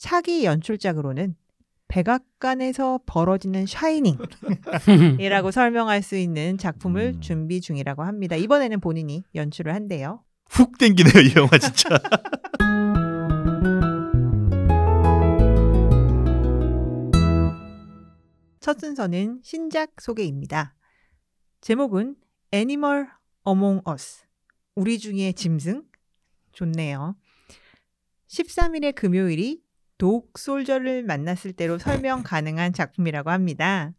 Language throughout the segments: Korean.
차기 연출작으로는 백악관에서 벌어지는 샤이닝이라고 설명할 수 있는 작품을 준비 중이라고 합니다. 이번에는 본인이 연출을 한대요. 훅 땡기네요, 이 영화 진짜. 첫 순서는 신작 소개입니다. 제목은 Animal Among Us. 우리 중에 짐승? 좋네요. 13일의 금요일이 독 솔저를 만났을 때로 설명 가능한 작품이라고 합니다.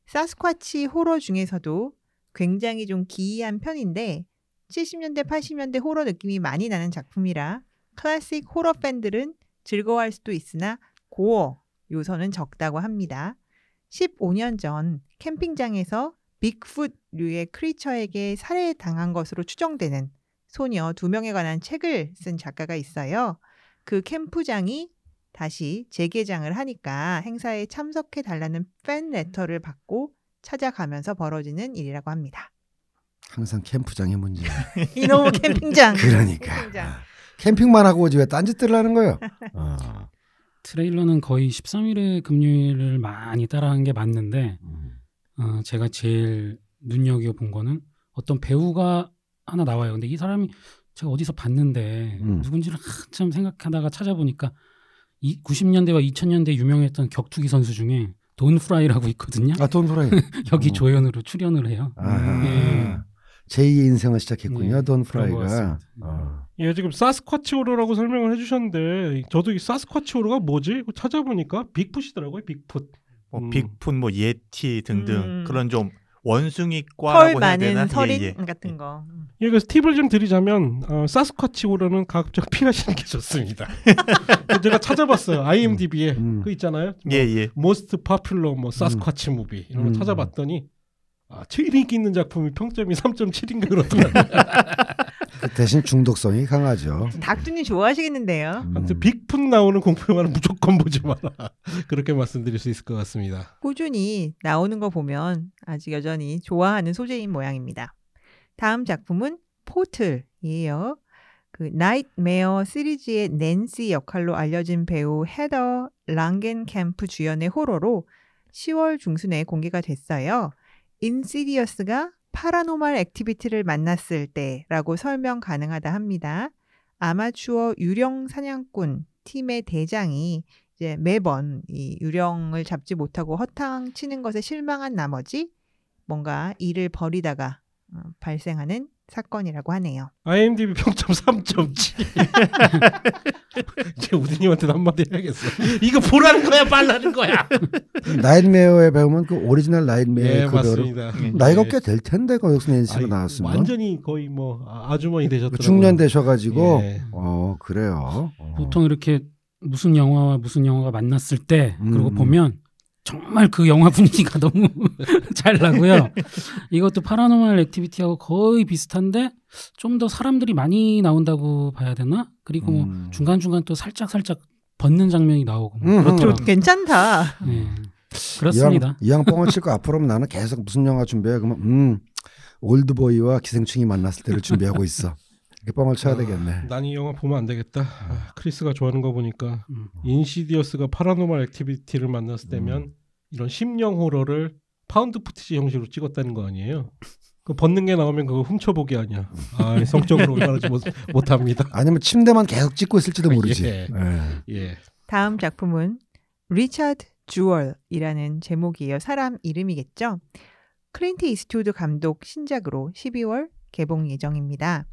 사스쿼치 호러 중에서도 굉장히 좀 기이한 편인데 70년대, 80년대 호러 느낌이 많이 나는 작품이라 클래식 호러 팬들은 즐거워할 수도 있으나 고어 요소는 적다고 합니다. 15년 전 캠핑장에서 빅풋류의 크리처에게 살해당한 것으로 추정되는 소녀 2명에 관한 책을 쓴 작가가 있어요. 그 캠프장이 다시 재개장을 하니까 행사에 참석해달라는 팬 레터를 받고 찾아가면서 벌어지는 일이라고 합니다. 항상 캠프장이 문제야. 이놈의 캠핑장. 그러니까. 캠핑장. 캠핑만 하고 오지 왜 딴짓들을 하는 거예요? 트레일러는 거의 13일의 금요일을 많이 따라한 게 맞는데 제가 제일 눈여겨본 거는 어떤 배우가 하나 나와요. 근데 이 사람이 제가 어디서 봤는데 누군지를 한참 생각하다가 찾아보니까 90년대와 2000년대 유명했던 격투기 선수 중에 돈 프라이라고 있거든요. 아, 돈 프라이. 여기 조연으로 출연을 해요. 예. 제2의 인생을 시작했군요. 돈 프라이가. 예, 지금 사스쿼치 호러라고 설명을 해주셨는데 저도 이 사스쿼치 호러가 뭐지? 찾아보니까 빅풋이더라고요. 빅풋. 빅풋, 뭐 예티 등등 그런 좀 털 원숭이과라고 해야 많은 되나? 서린 같은 거. 예, 그래서 팁을 좀 드리자면 사스쿼치 호러는 가급적 피하시는 게 좋습니다. 제가 찾아봤어요. IMDb에 그 있잖아요. 뭐, 예. Most Popular 뭐 사스쿼치 무비 이런 거 찾아봤더니 제일 인기 있는 작품이 평점이 3.7인가 그러더라고요. 대신 중독성이 강하죠. 닥두님 좋아하시겠는데요. 아무튼 빅풋 나오는 공포 영화는 무조건 보지 마라. 그렇게 말씀드릴 수 있을 것 같습니다. 꾸준히 나오는 거 보면 아직 여전히 좋아하는 소재인 모양입니다. 다음 작품은 포틀이에요. 그 나이트메어 시리즈의 낸시 역할로 알려진 배우 헤더 랑겐캠프 주연의 호러로 10월 중순에 공개가 됐어요. 인시디어스가 파라노멀 액티비티를 만났을 때라고 설명 가능하다 합니다. 아마추어 유령 사냥꾼 팀의 대장이 이제 매번 이 유령을 잡지 못하고 허탕치는 것에 실망한 나머지 뭔가 일을 벌이다가 발생하는 사건이라고 하네요. IMDb 평점 3.7. 이제 우디님한테 한마디 해야겠어. 이거 보라는 거야, 말라는 거야. 나이트메어에 배우면 그 오리지널 나이트메어 예, 그대로 맞습니다. 나이가 예. 꽤 될 텐데 거기서 낸시가 나왔으면 완전히 거의 뭐 아주머니 되셨더라고요. 중년 되셔가지고 예. 그래요. 보통 이렇게 무슨 영화와 무슨 영화가 만났을 때 그러고 보면 정말 그 영화 분위기가 너무 잘 나고요. 이것도 파라노멀 액티비티하고 거의 비슷한데 좀 더 사람들이 많이 나온다고 봐야 되나? 그리고 뭐 중간중간 또 살짝 벗는 장면이 나오고 그렇더라고요. 괜찮다. 네. 그렇습니다. 이왕 뻥을 칠 거 앞으로는 나는 계속 무슨 영화 준비해? 그러면 올드보이와 기생충이 만났을 때를 준비하고 있어. 이렇게 뻥을 쳐야 되겠네. 난 이 영화 보면 안 되겠다. 크리스가 좋아하는 거 보니까 인시디어스가 파라노멀 액티비티를 만났을 때면 이런 심령 호러를 파운드 푸티지 형식으로 찍었다는 거 아니에요? 그 벗는 게 나오면 그거 훔쳐보기 아니야. 성적으로 얼마나 못합니다. 아니면 침대만 계속 찍고 있을지도 모르지. 예. 다음 작품은 리차드 주얼이라는 제목이에요. 사람 이름이겠죠. 클린트 이스트우드 감독 신작으로 12월 개봉 예정입니다.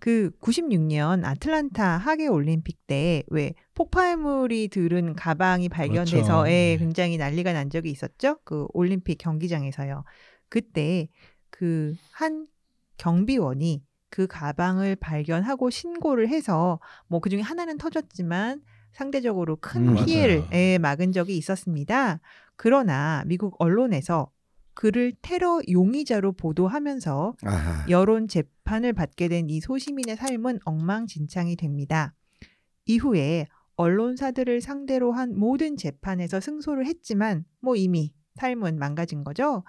그 96년 아틀란타 하계 올림픽 때 왜 폭발물이 들은 가방이 발견돼서 그렇죠. 굉장히 난리가 난 적이 있었죠. 그 올림픽 경기장에서요. 그때 그 한 경비원이 그 가방을 발견하고 신고를 해서 뭐 그중에 하나는 터졌지만 상대적으로 큰 피해를 막은 적이 있었습니다. 그러나 미국 언론에서 그를 테러 용의자로 보도하면서 여론 재판을 받게 된 이 소시민의 삶은 엉망진창이 됩니다. 이후에 언론사들을 상대로 한 모든 재판에서 승소를 했지만 뭐 이미 삶은 망가진 거죠.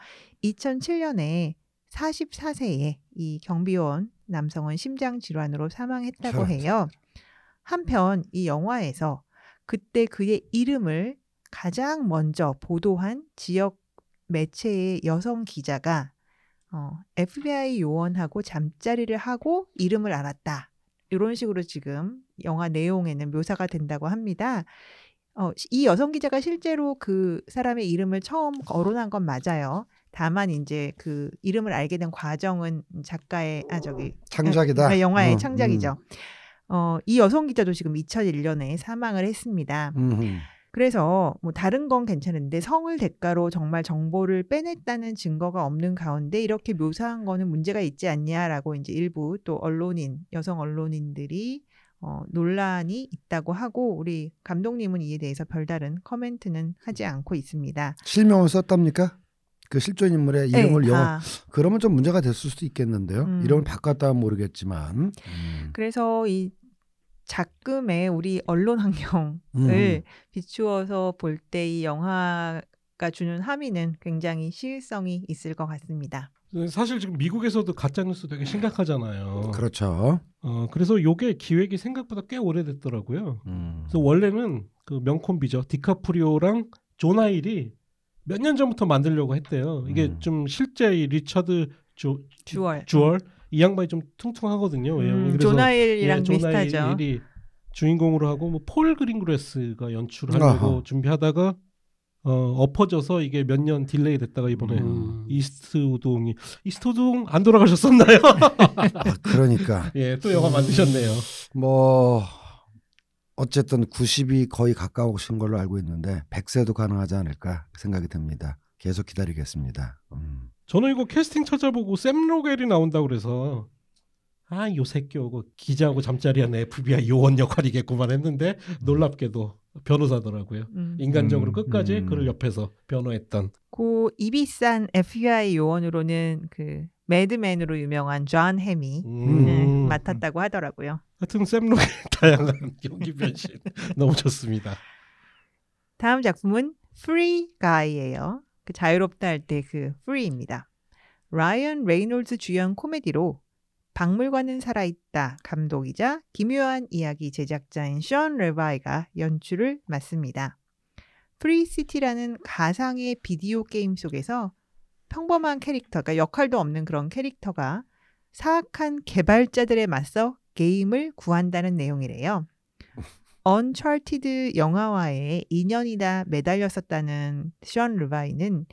2007년에 44세의 이 경비원 남성은 심장질환으로 사망했다고 해요. 한편 이 영화에서 그때 그의 이름을 가장 먼저 보도한 지역 매체의 여성 기자가 FBI 요원하고 잠자리를 하고 이름을 알았다. 이런 식으로 지금 영화 내용에는 묘사가 된다고 합니다. 이 여성 기자가 실제로 그 사람의 이름을 처음 거론한 건 맞아요. 다만 이제 그 이름을 알게 된 과정은 작가의 창작이다. 영화의 창작이죠. 이 여성 기자도 지금 2001년에 사망을 했습니다. 그래서 뭐 다른 건 괜찮은데 성을 대가로 정말 정보를 빼냈다는 증거가 없는 가운데 이렇게 묘사한 거는 문제가 있지 않냐라고 이제 일부 또 여성 언론인들이 논란이 있다고 하고 우리 감독님은 이에 대해서 별다른 코멘트는 하지 않고 있습니다. 실명을 썼답니까? 그 실존 인물의 이름을 네, 그러면 좀 문제가 됐을 수도 있겠는데요. 이름을 바꿨다면 모르겠지만. 그래서 이 작금의 우리 언론 환경을 비추어서 볼 때 이 영화가 주는 함의는 굉장히 시의성이 있을 것 같습니다. 사실 지금 미국에서도 가짜뉴스 되게 심각하잖아요. 그렇죠. 그래서 요게 기획이 생각보다 꽤 오래됐더라고요. 그래서 원래는 그 명콤비죠. 디카프리오랑 존 하일이 몇 년 전부터 만들려고 했대요. 이게 좀 실제 이 리처드 주얼 이 양반이 좀 퉁퉁하거든요. 외형이. 존 하일이랑 존 비슷하죠. 하일이 주인공으로 하고 뭐 폴 그린그래스가 연출하려고 준비하다가 엎어져서 이게 몇 년 딜레이 됐다가 이번에 이스트우드 안 돌아가셨었나요? 그러니까. 예, 또 영화 만드셨네요. 뭐 어쨌든 90이 거의 가까우신 걸로 알고 있는데 100세도 가능하지 않을까 생각이 듭니다. 계속 기다리겠습니다. 저는 이거 캐스팅 찾아보고 샘 로겔이 나온다고 그래서 요 새끼하고 기자하고 잠자리하는 FBI 요원 역할이겠구만 했는데 놀랍게도 변호사더라고요. 인간적으로 끝까지 그를 옆에서 변호했던. 그 입이 싼 FBI 요원으로는 그 매드맨으로 유명한 존 해미 맡았다고 하더라고요. 하여튼 샘 로겔 다양한 연기 변신 너무 좋습니다. 다음 작품은 Free Guy예요. 그 자유롭다 할 때 그 Free입니다. 라이언 레이놀즈 주연 코미디로 박물관은 살아있다 감독이자 기묘한 이야기 제작자인 션 레바이가 연출을 맡습니다. 프리시티라는 가상의 비디오 게임 속에서 평범한 캐릭터, 그러니까 역할도 없는 그런 캐릭터가 사악한 개발자들에 맞서 게임을 구한다는 내용이래요. 언차티드 영화와의 인연이다 매달렸었다는 션 레바이는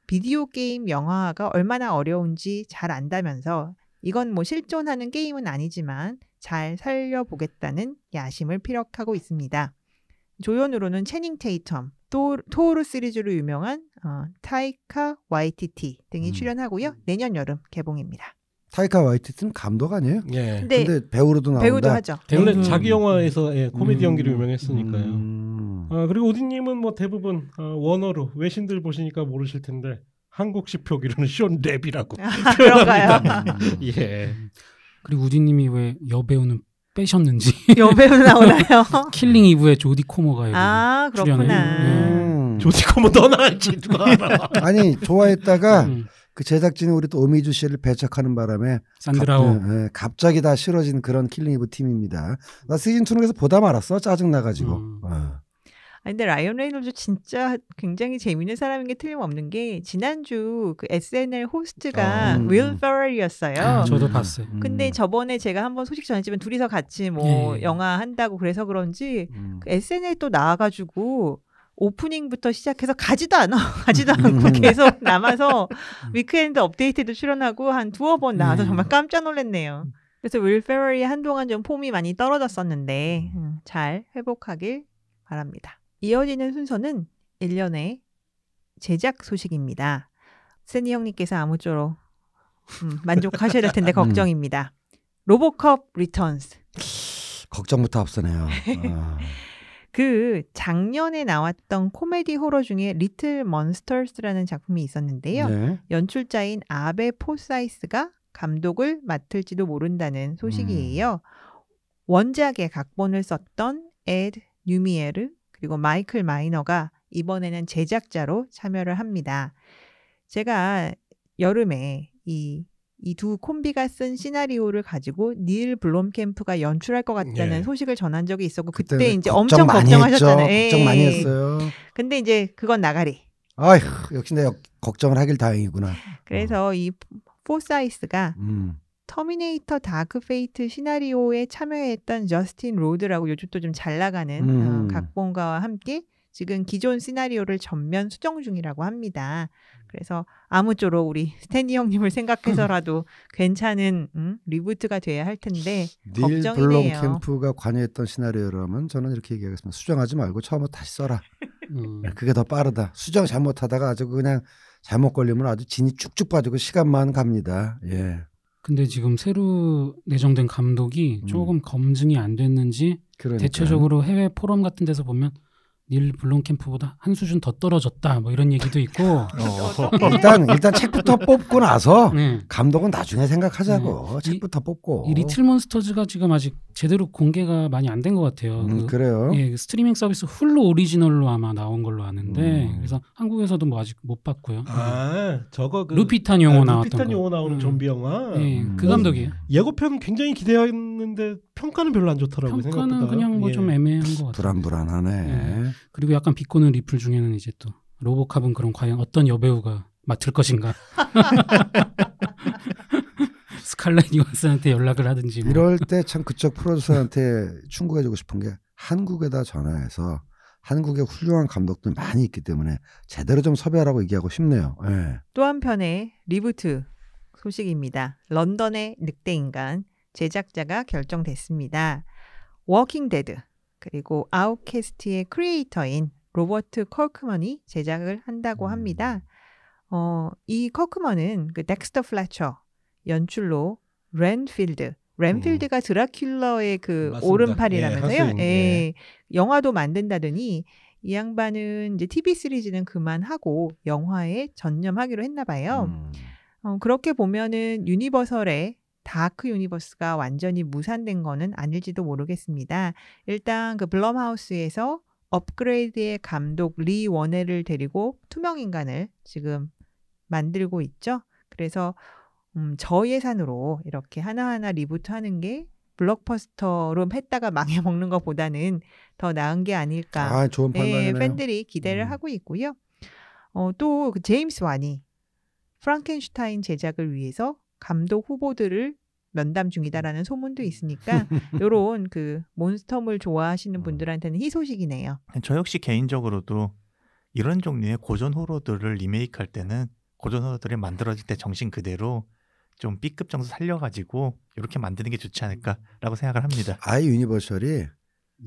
비디오 게임 영화가 얼마나 어려운지 잘 안다면서 이건 뭐 실존하는 게임은 아니지만 잘 살려보겠다는 야심을 피력하고 있습니다. 조연으로는 채닝 테이텀, 토르 시리즈로 유명한 타이카 와이티티 등이 출연하고요. 내년 여름 개봉입니다. 타이카 와이티티는 감독 아니에요? 예. 근데 배우로도 나온다. 배우도 하죠. 원래 자기 영화에서 코미디 연기로 유명했으니까요. 그리고 오디님은 뭐 대부분 원어로 외신들 보시니까 모르실 텐데 한국식 표기로는 션 랩이라고 그런가요? 예. 그리고 우디님이 왜 여배우는 빼셨는지 여배우 나오나요? 킬링 이브의 조디 코머가 여기 그렇구나. 조디 코머 너나 알지 누가 알아. 아니 좋아했다가 그 제작진이 우리 또 오미주 씨를 배척하는 바람에 산드라오 갑자기 다 싫어진 그런 킬링 이브 팀입니다. 나 시즌 2에서 보다 말았어. 짜증 나가지고. 근데 라이언 레이놀즈 진짜 굉장히 재미있는 사람인 게 틀림없는 게 지난주 그 SNL 호스트가 윌 페럴이었어요. 저도 봤어요. 근데 저번에 제가 한번 소식 전했지만 둘이서 같이 뭐 영화 한다고 그래서 그런지 그 SNL 또 나와가지고 오프닝부터 시작해서 가지도 않고 계속 남아서 위크엔드 업데이트도 출연하고 한 두어 번 나와서 정말 깜짝 놀랐네요. 그래서 윌 페럴이 한동안 좀 폼이 많이 떨어졌었는데 잘 회복하길 바랍니다. 이어지는 순서는 1년의 제작 소식입니다. 세니 형님께서 아무쪼록 만족하셔야 될 텐데 걱정입니다. 로보캅 리턴스. 걱정부터 앞서네요. 그 작년에 나왔던 코미디 호러 중에 리틀 몬스터스라는 작품이 있었는데요. 네. 연출자인 아베 포사이스가 감독을 맡을지도 모른다는 소식이에요. 원작의 각본을 썼던 에드 뉴미에르 그리고 마이클 마이너가 이번에는 제작자로 참여를 합니다. 제가 여름에 이 이 두 콤비가 쓴 시나리오를 가지고 닐 블롬캠프가 연출할 것 같다는 예. 소식을 전한 적이 있었고 그때 그때는 이제 걱정 엄청 많이 걱정하셨잖아요. 했죠. 걱정 많이 했어요. 근데 이제 그건 나가리. 아휴, 역시 내가 걱정을 하길 다행이구나. 그래서 이 포사이스가 음. 터미네이터 다크 페이트 시나리오에 참여했던 저스틴 로드라고 요즘 또 좀 잘 나가는 각본가와 함께 지금 기존 시나리오를 전면 수정 중이라고 합니다. 그래서 아무쪼록 우리 스탠리 형님을 생각해서라도 괜찮은 리부트가 돼야 할 텐데 닐 걱정이네요. 블롬캠프가 관여했던 시나리오라면 저는 이렇게 얘기하겠습니다. 수정하지 말고 처음부터 다시 써라. 그게 더 빠르다. 수정 잘못하다가 아주 그냥 잘못 걸리면 아주 진이 쭉쭉 빠지고 시간만 갑니다. 예. 근데 지금 새로 내정된 감독이 조금 검증이 안 됐는지 그러니까. 대체적으로 해외 포럼 같은 데서 보면 닐 블롬캠프보다 한 수준 더 떨어졌다 뭐 이런 얘기도 있고 일단 책부터 뽑고 나서 네. 감독은 나중에 생각하자고. 책부터 뽑고. 이 리틀 몬스터즈가 지금 아직 제대로 공개가 많이 안 된 것 같아요. 그래요. 예, 그 스트리밍 서비스 훌루 오리지널로 아마 나온 걸로 아는데 그래서 한국에서도 뭐 아직 못 봤고요. 아 저거 그 루피탄 용어 나왔던 루피탄 거. 용어 나오는 좀비 영화. 예, 그 감독이에요. 예고편 굉장히 기대했는데 평가는 별로 안 좋더라고요. 평가는 생각보다. 그냥 뭐 좀 애매한 것 같아요. 불안불안하네. 예. 그리고 약간 비꼬는 리플 중에는 이제 또 로보캅은 그럼 과연 어떤 여배우가 맡을 것인가? 스칼렛 요한슨한테 연락을 하든지. 뭐. 이럴 때 참 그쪽 프로듀서한테 충고해주고 싶은 게 한국에다 전화해서 한국에 훌륭한 감독들 많이 있기 때문에 제대로 좀 섭외하라고 얘기하고 싶네요. 예. 또 한편의 리부트 소식입니다. 런던의 늑대인간 제작자가 결정됐습니다. 워킹 데드 그리고 아웃캐스트의 크리에이터인 로버트 컬크먼이 제작을 한다고 합니다. 이 컬크먼은 그 덱스터 플래처 연출로 랜필드가 드라큘러의 그 맞습니다. 오른팔이라면서요. 예, 예. 영화도 만든다더니 이 양반은 이제 TV 시리즈는 그만하고 영화에 전념하기로 했나 봐요. 그렇게 보면은 유니버설의 다크 유니버스가 완전히 무산된 거는 아닐지도 모르겠습니다. 일단 그 블럼하우스에서 업그레이드의 감독 리 워넬을 데리고 투명인간을 지금 만들고 있죠. 그래서 저예산으로 이렇게 하나하나 리부트하는 게 블록버스터로 했다가 망해먹는 것보다는 더 나은 게 아닐까. 아, 좋은 판단이네요. 팬들이 기대를 하고 있고요. 또 그 제임스 완이 프랑켄슈타인 제작을 위해서 감독 후보들을 면담 중이다라는 소문도 있으니까 요런 그 몬스터물 좋아하시는 분들한테는 희소식이네요. 저 역시 개인적으로도 이런 종류의 고전 호러들을 리메이크할 때는 고전 호러들이 만들어질 때 정신 그대로 좀 B급 정도 살려가지고 이렇게 만드는 게 좋지 않을까라고 생각을 합니다. 아예 유니버셜이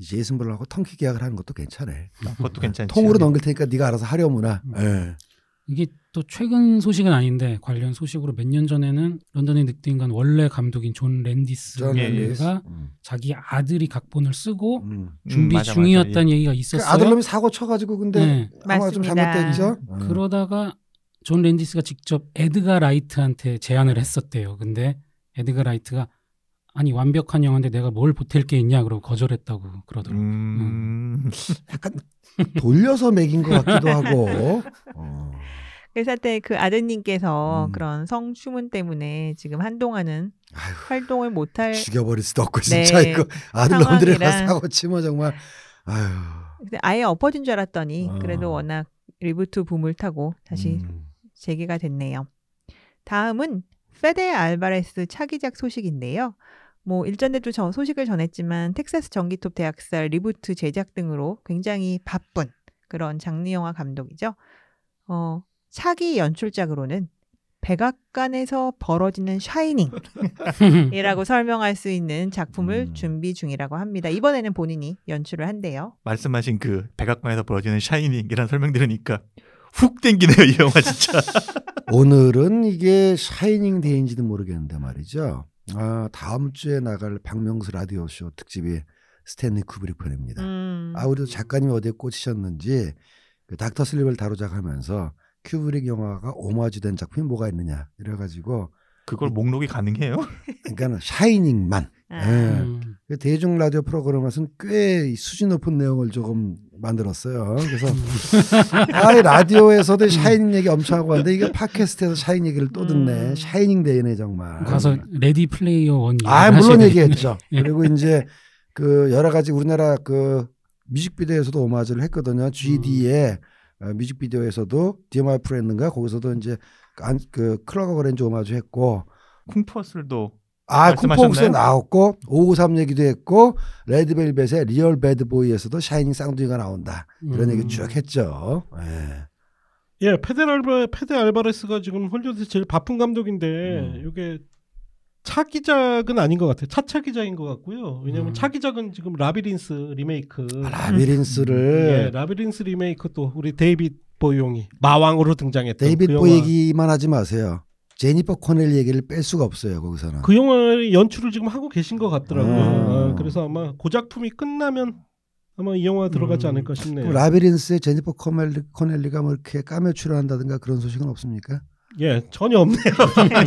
제이슨 블럼하고 턴키 계약을 하는 것도 괜찮아요. 그것도 괜찮지. 통으로 넘길 테니까 네가 알아서 하려무나. 예. 이게 또 최근 소식은 아닌데 관련 소식으로 몇 년 전에는 런던의 늑대인간 원래 감독인 존 랜디스가 자기 아들이 각본을 쓰고 준비 맞아, 중이었다는 맞아. 얘기가 그 있었어요. 아들놈이 사고 쳐가지고 근데 네. 아마 좀 맞습니다. 잘못됐죠. 그러다가 존 랜디스가 직접 에드가 라이트한테 제안을 했었대요. 근데 에드가 라이트가 아니 완벽한 영화인데 내가 뭘 보탤 게 있냐 그러고 거절했다고 그러더라고요. 약간 돌려서 매긴 것 같기도 하고. 그래서 때 그 아드님께서 그런 성추문 때문에 지금 한동안은 아유, 활동을 못할 죽여버릴 수도 없고 네, 진짜 이거 아들놈들이랑 상황이라. 사고 치면 정말 아유. 근데 아예 엎어진 줄 알았더니 그래도 워낙 리부트 붐을 타고 다시 재개가 됐네요. 다음은 페데 알바레스 차기작 소식인데요. 뭐 일전에도 저 소식을 전했지만 텍사스 전기톱 대학살 리부트 제작 등으로 굉장히 바쁜 그런 장르 영화 감독이죠. 차기 연출작으로는 백악관에서 벌어지는 샤이닝이라고 설명할 수 있는 작품을 준비 중이라고 합니다. 이번에는 본인이 연출을 한대요. 말씀하신 그 백악관에서 벌어지는 샤이닝이라는 설명 들으니까 훅 땡기네요 이 영화 진짜. 오늘은 이게 샤이닝 데이인지도 모르겠는데 말이죠. 다음 주에 나갈 박명수 라디오 쇼 특집이 스탠리 쿠브릭 편입니다. 우리도 작가님이 어디에 꽂히셨는지 그 닥터 슬립을 다루작하면서 큐브릭 영화가 오마주된 작품이 뭐가 있느냐 이래가지고 그걸 목록이 가능해요? 그러니까 샤이닝만. 예. 대중 라디오 프로그램에서는 꽤 수준 높은 내용을 조금 만들었어요. 그래서 라디오에서도 샤이닝 얘기 엄청 하고 하는데 이게 팟캐스트에서 샤이닝 얘기를 또 듣네. 샤이닝 데이네 정말. 가서 레디 플레이어 원 물론 얘기했죠. 그리고 이제 그 여러 가지 우리나라 그 뮤직비디오에서도 오마주를 했거든요. GD의 뮤직비디오에서도 Dear My Friend인가 거기서도 이제 그 클라가 거렌즈 오마주 했고 쿵푸어슬도 쿵포스에 나왔고 553 얘기도 했고 레드벨벳의 리얼 배드보이에서도 샤이닝 쌍둥이가 나온다 이런 얘기 쭉 했죠. 페데 알바레스가 지금 헐리우드에서 제일 바쁜 감독인데 이게 차기작은 아닌 것 같아요. 차차기작인 것 같고요. 왜냐하면 차기작은 지금 라비린스 리메이크. 라비린스를 라비린스 리메이크 또 우리 데이빗 보이용이 마왕으로 등장했던 데이빗 보이 얘기만 하지 마세요. 제니퍼 코넬리 얘기를 뺄 수가 없어요. 거기서는. 그 영화의 연출을 지금 하고 계신 것 같더라고요. 그래서 아마 그 작품이 끝나면 아마 이 영화 들어가지 않을까 싶네요. 라비린스에 제니퍼 코넬리가 뭐 이렇게 까메오 출연한다든가 그런 소식은 없습니까? 예, 전혀 없네요.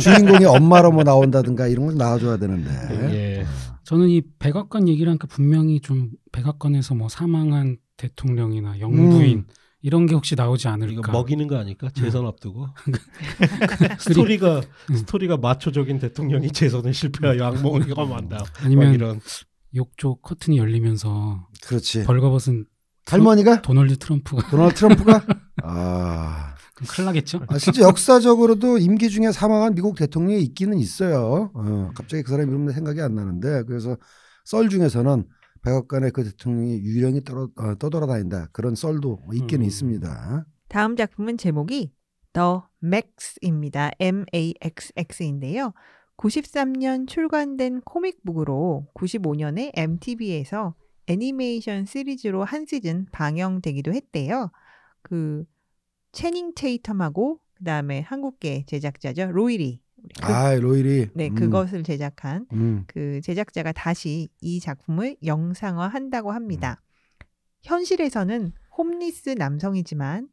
주인공이 엄마로 뭐 나온다든가 이런 건 나와줘야 되는데. 예. 저는 이 백악관 얘기를 하니까 분명히 좀 백악관에서 뭐 사망한 대통령이나 영부인 이런 게 혹시 나오지 않을까? 이거 먹이는 거 아닐까? 재선 앞두고. 스토리가 마초적인 대통령이 재선에 실패하여 악몽을 경험한다. 아니면 이런 욕조 커튼이 열리면서 그렇지. 벌거벗은 할머니가 도널드 트럼프가 그럼 큰일 나겠죠? 실제 역사적으로도 임기 중에 사망한 미국 대통령이 있기는 있어요. 갑자기 그 사람 이름 생각이 안 나는데 그래서 썰 중에서는 백악관에 그 대통령이 유령이 떠돌아다닌다 그런 썰도 있기는 있습니다. 다음 작품은 제목이 The Max입니다. MAXX인데요. 93년 출간된 코믹북으로 95년에 MTV에서 애니메이션 시리즈로 한 시즌 방영되기도 했대요. 그 채닝 테이텀하고 그다음에 한국계 제작자죠. 로이리. 로이리. 네, 그것을 제작한 그 제작자가 다시 이 작품을 영상화한다고 합니다. 현실에서는 홈리스 남성이지만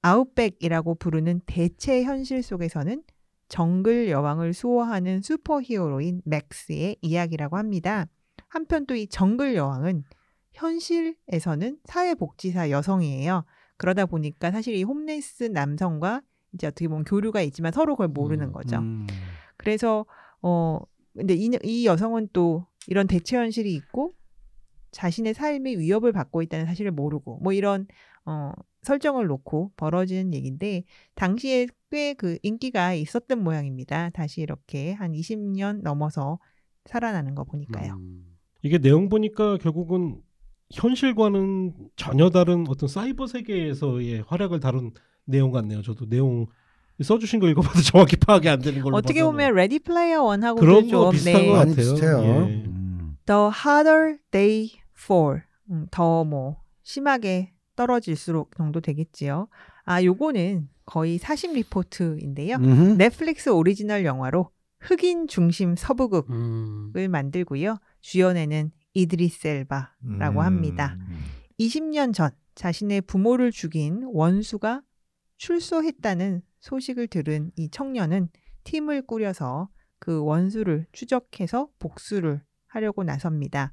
아웃백이라고 부르는 대체 현실 속에서는 정글 여왕을 수호하는 슈퍼히어로인 맥스의 이야기라고 합니다. 한편 또 이 정글 여왕은 현실에서는 사회복지사 여성이에요. 그러다 보니까 사실 이 홈리스 남성과 이제 어떻게 보면 교류가 있지만 서로 그걸 모르는 거죠. 그래서 근데 이 여성은 또 이런 대체 현실이 있고 자신의 삶의 위협을 받고 있다는 사실을 모르고 뭐 이런 설정을 놓고 벌어지는 얘기인데 당시에 꽤 그 인기가 있었던 모양입니다. 다시 이렇게 한 20년 넘어서 살아나는 거 보니까요. 이게 내용 보니까 결국은 현실과는 전혀 다른 어떤 사이버 세계에서의 활약을 다룬 내용 같네요. 저도 내용 써주신 거 읽어봐도 정확히 파악이 안 되는 걸로 어떻게 보면 레디 플레이어 원하고도 그런 좀 거 비슷한 것 많이 같아요. 비슷해요. 예. The harder they fall. 더 뭐 심하게 떨어질수록 정도 되겠지요. 요거는 거의 사심 리포트인데요. 넷플릭스 오리지널 영화로 흑인 중심 서부극을 만들고요. 주연에는 이드리스 엘바라고 합니다. 20년 전 자신의 부모를 죽인 원수가 출소했다는 소식을 들은 이 청년은 팀을 꾸려서 그 원수를 추적해서 복수를 하려고 나섭니다.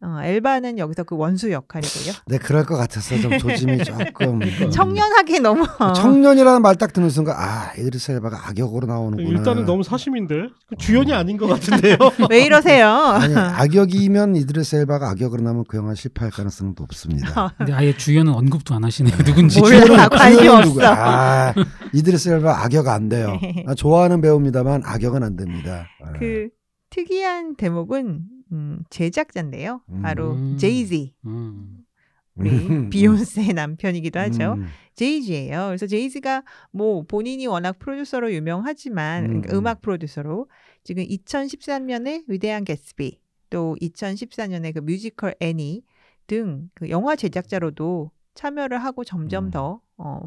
엘바는 여기서 그 원수 역할이고요. 네, 그럴 것 같았어. 좀 조짐이 조금 청년하게 너무 청년이라는 말 딱 듣는 순간 이드리스 엘바가 악역으로 나오는구나. 일단은 너무 사심인데 주연이 아닌 것 같은데요. 왜 이러세요? 아니, 악역이면 이드리스 엘바가 악역으로 나오면 그 영화 실패할 가능성도 없습니다. 근데 아예 주연은 언급도 안 하시네요. 누군지. 몰라, 관심 없어. 이드리스 엘바 악역 안 돼요. 나 좋아하는 배우입니다만 악역은 안 됩니다. 그 특이한 대목은 제작자인데요. 바로 제이지. 우리 비욘세 남편이기도 하죠. 제이지예요. 그래서 제이지가 뭐 본인이 워낙 프로듀서로 유명하지만 그러니까 음악 프로듀서로 지금 2013년에 위대한 개츠비, 또 2014년에 그 뮤지컬 애니 등 그 영화 제작자로도 참여를 하고 점점 더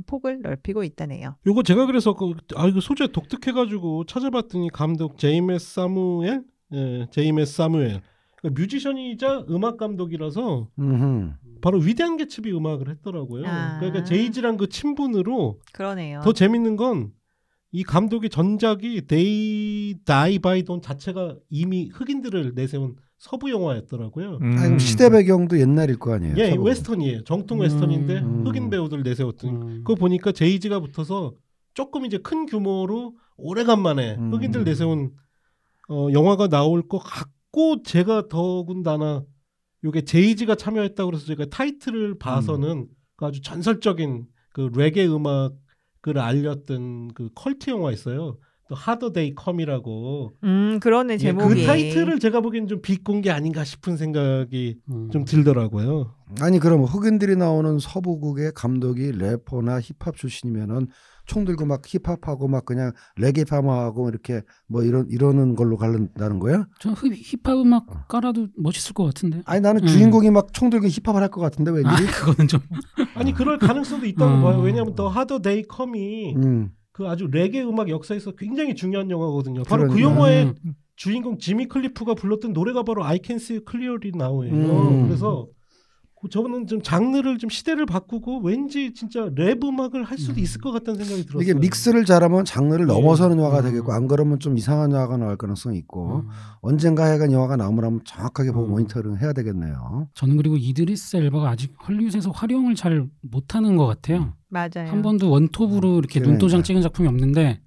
폭을 넓히고 있다네요. 요거 제가 그래서 이거 소재 독특해가지고 찾아봤더니 감독 제이메스 사무엘. 그러니까 뮤지션이자 음악 감독이라서 바로 위대한 개츠비 음악을 했더라고요. 그러니까 제이지랑 그 친분으로 그러네요. 더 재밌는 건 이 감독의 전작이 They Die by Dawn 자체가 이미 흑인들을 내세운 서부 영화였더라고요. 아니, 그럼 시대 배경도 옛날일 거 아니에요. 예, 서부. 웨스턴이에요. 정통 웨스턴인데 흑인 배우들 내세웠더니 그거 보니까 제이지가 붙어서 조금 이제 큰 규모로 오래간만에 흑인들 내세운 영화가 나올 것 같고, 제가 더군다나 요게 제이지가 참여했다고 그래서 제가 타이틀을 봐서는 그 아주 전설적인 그 레게 음악을 알렸던 그 컬트 영화 있어요. 또 Harder They Come이라고. 그러네, 제목이. 그 타이틀을 제가 보기엔 좀 비꼰 게 아닌가 싶은 생각이 좀 들더라고요. 아니 그럼 흑인들이 나오는 서부국의 감독이 래퍼나 힙합 출신이면은 총 들고 막 힙합하고 막 그냥 레게 파마하고 이렇게 뭐 이러는 걸로 갈른다는 거야? 저 힙합 음악 깔아도 멋있을 것 같은데. 아니 나는 주인공이 막 총 들고 힙합을 할 것 같은데 왠지. 그거는 좀. 아니 그럴 가능성도 있다고 봐요. 왜냐하면 더 Harder They Come이 그 아주 레게 음악 역사에서 굉장히 중요한 영화거든요. 바로 그 영화의 주인공 지미 클리프가 불렀던 노래가 바로 I Can See Clearly Now예요. 그래서 저는 좀 장르를 좀 시대를 바꾸고 왠지 진짜 랩 음악을 할 수도 있을 것 같다는 생각이 들었어요. 이게 믹스를 잘하면 장르를 넘어서는 영화가 되겠고 안 그러면 좀 이상한 영화가 나올 가능성이 있고 언젠가 하여간 영화가 나오면 정확하게 보고 모니터링 해야 되겠네요. 저는 그리고 이드리스 엘바가 아직 헐리우드에서 활용을 잘 못하는 것 같아요. 맞아요. 한 번도 원톱으로 이렇게 눈도장 찍은 작품이 없는데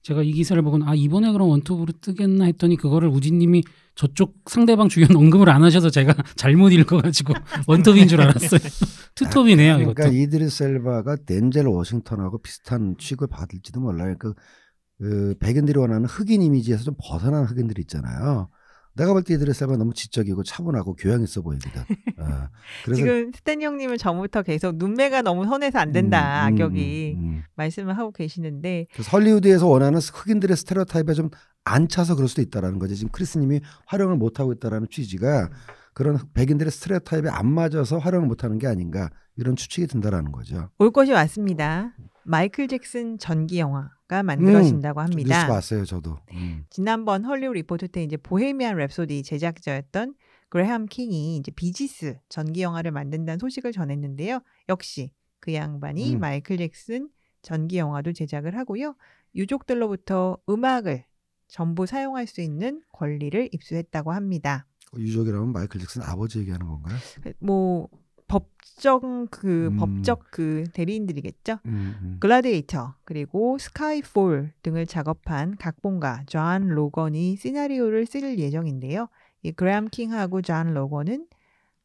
제가 이 기사를 보고 이번에 그럼 원톱으로 뜨겠나 했더니 그거를 우진님이 저쪽 상대방 주연 언급을 안 하셔서 제가 잘못 읽어가지고 원톱인 줄 알았어요. 투톱이네요. 그러니까 이것도. 이드리스 엘바가 덴젤 워싱턴하고 비슷한 취급을 받을지도 몰라요. 그 백인들이 원하는 흑인 이미지에서 좀 벗어난 흑인들이 있잖아요. 내가 볼 때 이드리스 엘바는 너무 지적이고 차분하고 교양 있어 보이거든. 그래서 지금 스탠 형님은 전부터 계속 눈매가 너무 선해서 안 된다 악역이 말씀을 하고 계시는데 헐리우드에서 원하는 흑인들의 스테레오타입에 좀 안 차서 그럴 수도 있다라는 거지. 지금 크리스님이 활용을 못 하고 있다라는 취지가 그런 백인들의 스테레오타입에 안 맞아서 활용을 못 하는 게 아닌가 이런 추측이 든다라는 거죠. 올 것이 왔습니다. 마이클 잭슨 전기 영화가 만들어진다고 합니다. 뉴스 봤어요, 저도. 지난번 헐리우드 리포트 때 이제 보헤미안 랩소디 제작자였던 그레함 킹이 이제 비지스 전기 영화를 만든다는 소식을 전했는데요. 역시 그 양반이 마이클 잭슨 전기 영화도 제작을 하고요. 유족들로부터 음악을 전부 사용할 수 있는 권리를 입수했다고 합니다. 유족이라면 마이클 잭슨 아버지 얘기하는 건가요? 뭐 법적 그 대리인들이겠죠. 글라디에이터 그리고 스카이폴 등을 작업한 각본가 존 로건이 시나리오를 쓸 예정인데요. 이 그레함 킹하고 존 로건은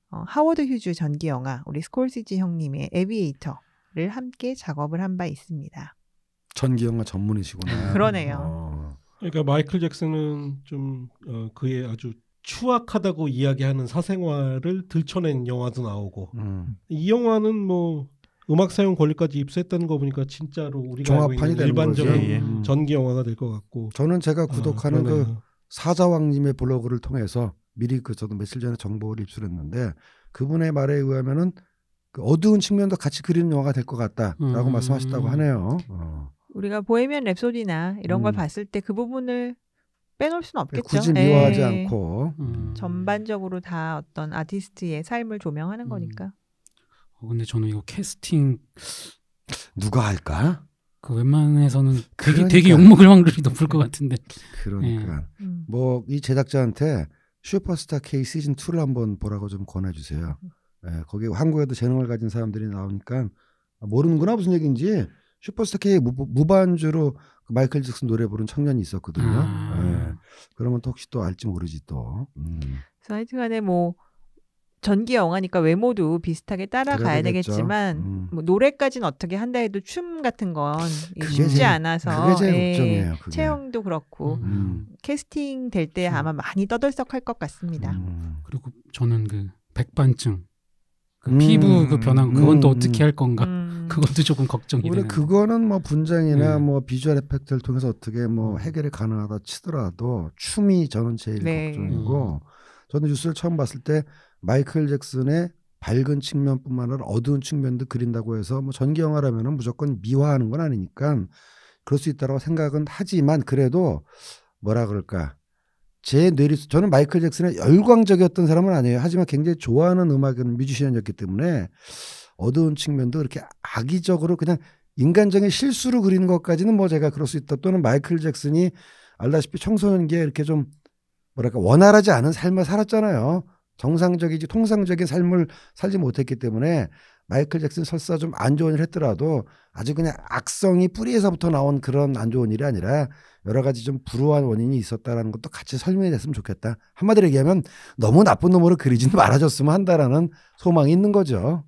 하워드 휴즈 전기 영화 우리 스콜시지 형님의 에비에이터를 함께 작업을 한 바 있습니다. 전기 영화 전문이시구나. 그러네요. 그러니까 마이클 잭슨은 좀 그의 아주 추악하다고 이야기하는 사생활을 들춰낸 영화도 나오고 이 영화는 뭐 음악 사용 권리까지 입수했다는 거 보니까 진짜로 우리가 알고 있는 일반적인 전기 영화가 될 것 같고 저는 제가 구독하는 그 사자왕님의 블로그를 통해서 미리 저도 며칠 전에 정보를 입수했는데 그분의 말에 의하면은 그 어두운 측면도 같이 그리는 영화가 될 것 같다라고 말씀하셨다고 하네요. 우리가 보헤미안 랩소디나 이런 걸 봤을 때 그 부분을 빼놓을 수는 없겠죠. 굳이 미워하지 않고 전반적으로 다 어떤 아티스트의 삶을 조명하는 거니까. 근데 저는 이거 캐스팅 누가 할까? 그 웬만해서는 되게 욕먹을 확률이 높을 것 같은데. 그러니까 뭐 이 제작자한테 슈퍼스타 K 시즌 2를 한번 보라고 좀 권해주세요. 거기 한국에도 재능을 가진 사람들이 나오니까 모르는구나 무슨 얘기인지. 슈퍼스타 K 무반주로 그 마이클 잭슨 노래 부른 청년이 있었거든요. 그러면 또 혹시 또 알지 모르지 또. 그래서 하여튼간에 뭐 전기 영화니까 외모도 비슷하게 따라가야 되겠지만 뭐 노래까지는 어떻게 한다 해도 춤 같은 건 쉽지 않아서 그게 제일 걱정이에요. 그게. 체형도 그렇고 캐스팅 될 때 아마 많이 떠들썩할 것 같습니다. 그리고 저는 그 백반증 그 피부 그 변화 그건 또 어떻게 할 건가 그것도 조금 걱정이 되는. 그거는 뭐 분장이나 뭐 비주얼 에펙트를 통해서 어떻게 뭐 해결이 가능하다 치더라도 춤이 저는 제일 걱정이고 저는 뉴스를 처음 봤을 때 마이클 잭슨의 밝은 측면뿐만 아니라 어두운 측면도 그린다고 해서 뭐 전기 영화라면은 무조건 미화하는 건 아니니까 그럴 수 있다고 생각은 하지만 그래도 뭐라 그럴까. 제 뇌리수 저는 마이클 잭슨의 열광적이었던 사람은 아니에요. 하지만 굉장히 좋아하는 음악은 뮤지션이었기 때문에 어두운 측면도 그렇게 악의적으로 그냥 인간적인 실수로 그리는 것까지는 뭐 제가 그럴 수 있다. 또는 마이클 잭슨이 알다시피 청소년기에 이렇게 좀 뭐랄까 원활하지 않은 삶을 살았잖아요. 정상적이지 통상적인 삶을 살지 못했기 때문에 마이클 잭슨 설사 좀 안 좋은 일 했더라도 아주 그냥 악성이 뿌리에서부터 나온 그런 안 좋은 일이 아니라 여러 가지 좀 불우한 원인이 있었다라는 것도 같이 설명이 됐으면 좋겠다. 한마디로 얘기하면 너무 나쁜 놈으로 그리지는 말아줬으면 한다라는 소망이 있는 거죠.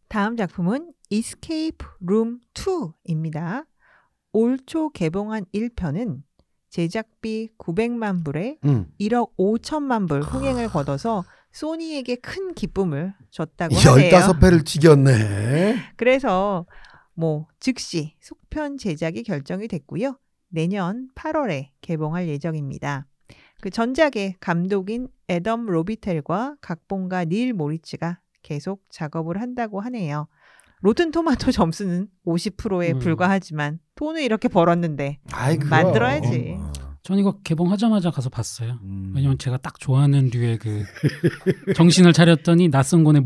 다음 작품은 Escape Room 2입니다. 올 초 개봉한 1편은 제작비 900만 불에 1억 5천만 불 흥행을 거둬서 소니에게 큰 기쁨을 줬다고 하네요. 15회를 튀겼네. 그래서 뭐 즉시 속편 제작이 결정이 됐고요. 내년 8월에 개봉할 예정입니다. 그 전작의 감독인 애덤 로비텔과 각본가 닐 모리츠가 계속 작업을 한다고 하네요. 로튼 토마토 점수는 50%에 불과하지만 돈을 이렇게 벌었는데 만들어야지. 전 이거 개봉하자마자 가서 봤어요. 왜냐면 제가 딱 좋아하는 류의 그 정신을 차렸더니 낯선 곳에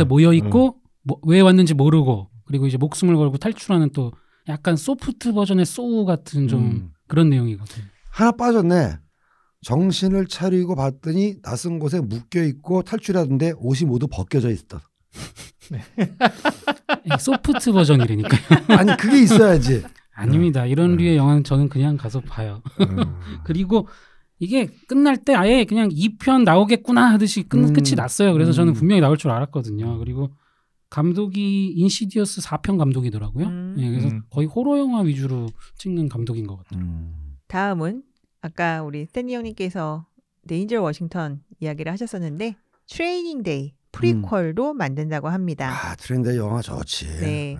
모여 있고 왜 왔는지 모르고 그리고 이제 목숨을 걸고 탈출하는 또 약간 소프트 버전의 소우 같은 좀 그런 내용이거든요. 하나 빠졌네. 정신을 차리고 봤더니 낯선 곳에 묶여 있고 탈출하던데 옷이 모두 벗겨져 있다. 네. 소프트 버전이라니까요. 아니 그게 있어야지. 아닙니다. 이런 류의 영화는 저는 그냥 가서 봐요. 그리고 이게 끝날 때 아예 그냥 2편 나오겠구나 하듯이 끝이 났어요. 그래서 저는 분명히 나올 줄 알았거든요. 그리고 감독이 인시디어스 4편 감독이더라고요. 네, 그래서 거의 호러 영화 위주로 찍는 감독인 것 같아요. 다음은 아까 우리 스탠리 형님께서 데인저 워싱턴 이야기를 하셨었는데 트레이닝 데이 프리퀄도 만든다고 합니다. 아, 트레이닝 데이 영화 좋지. 네.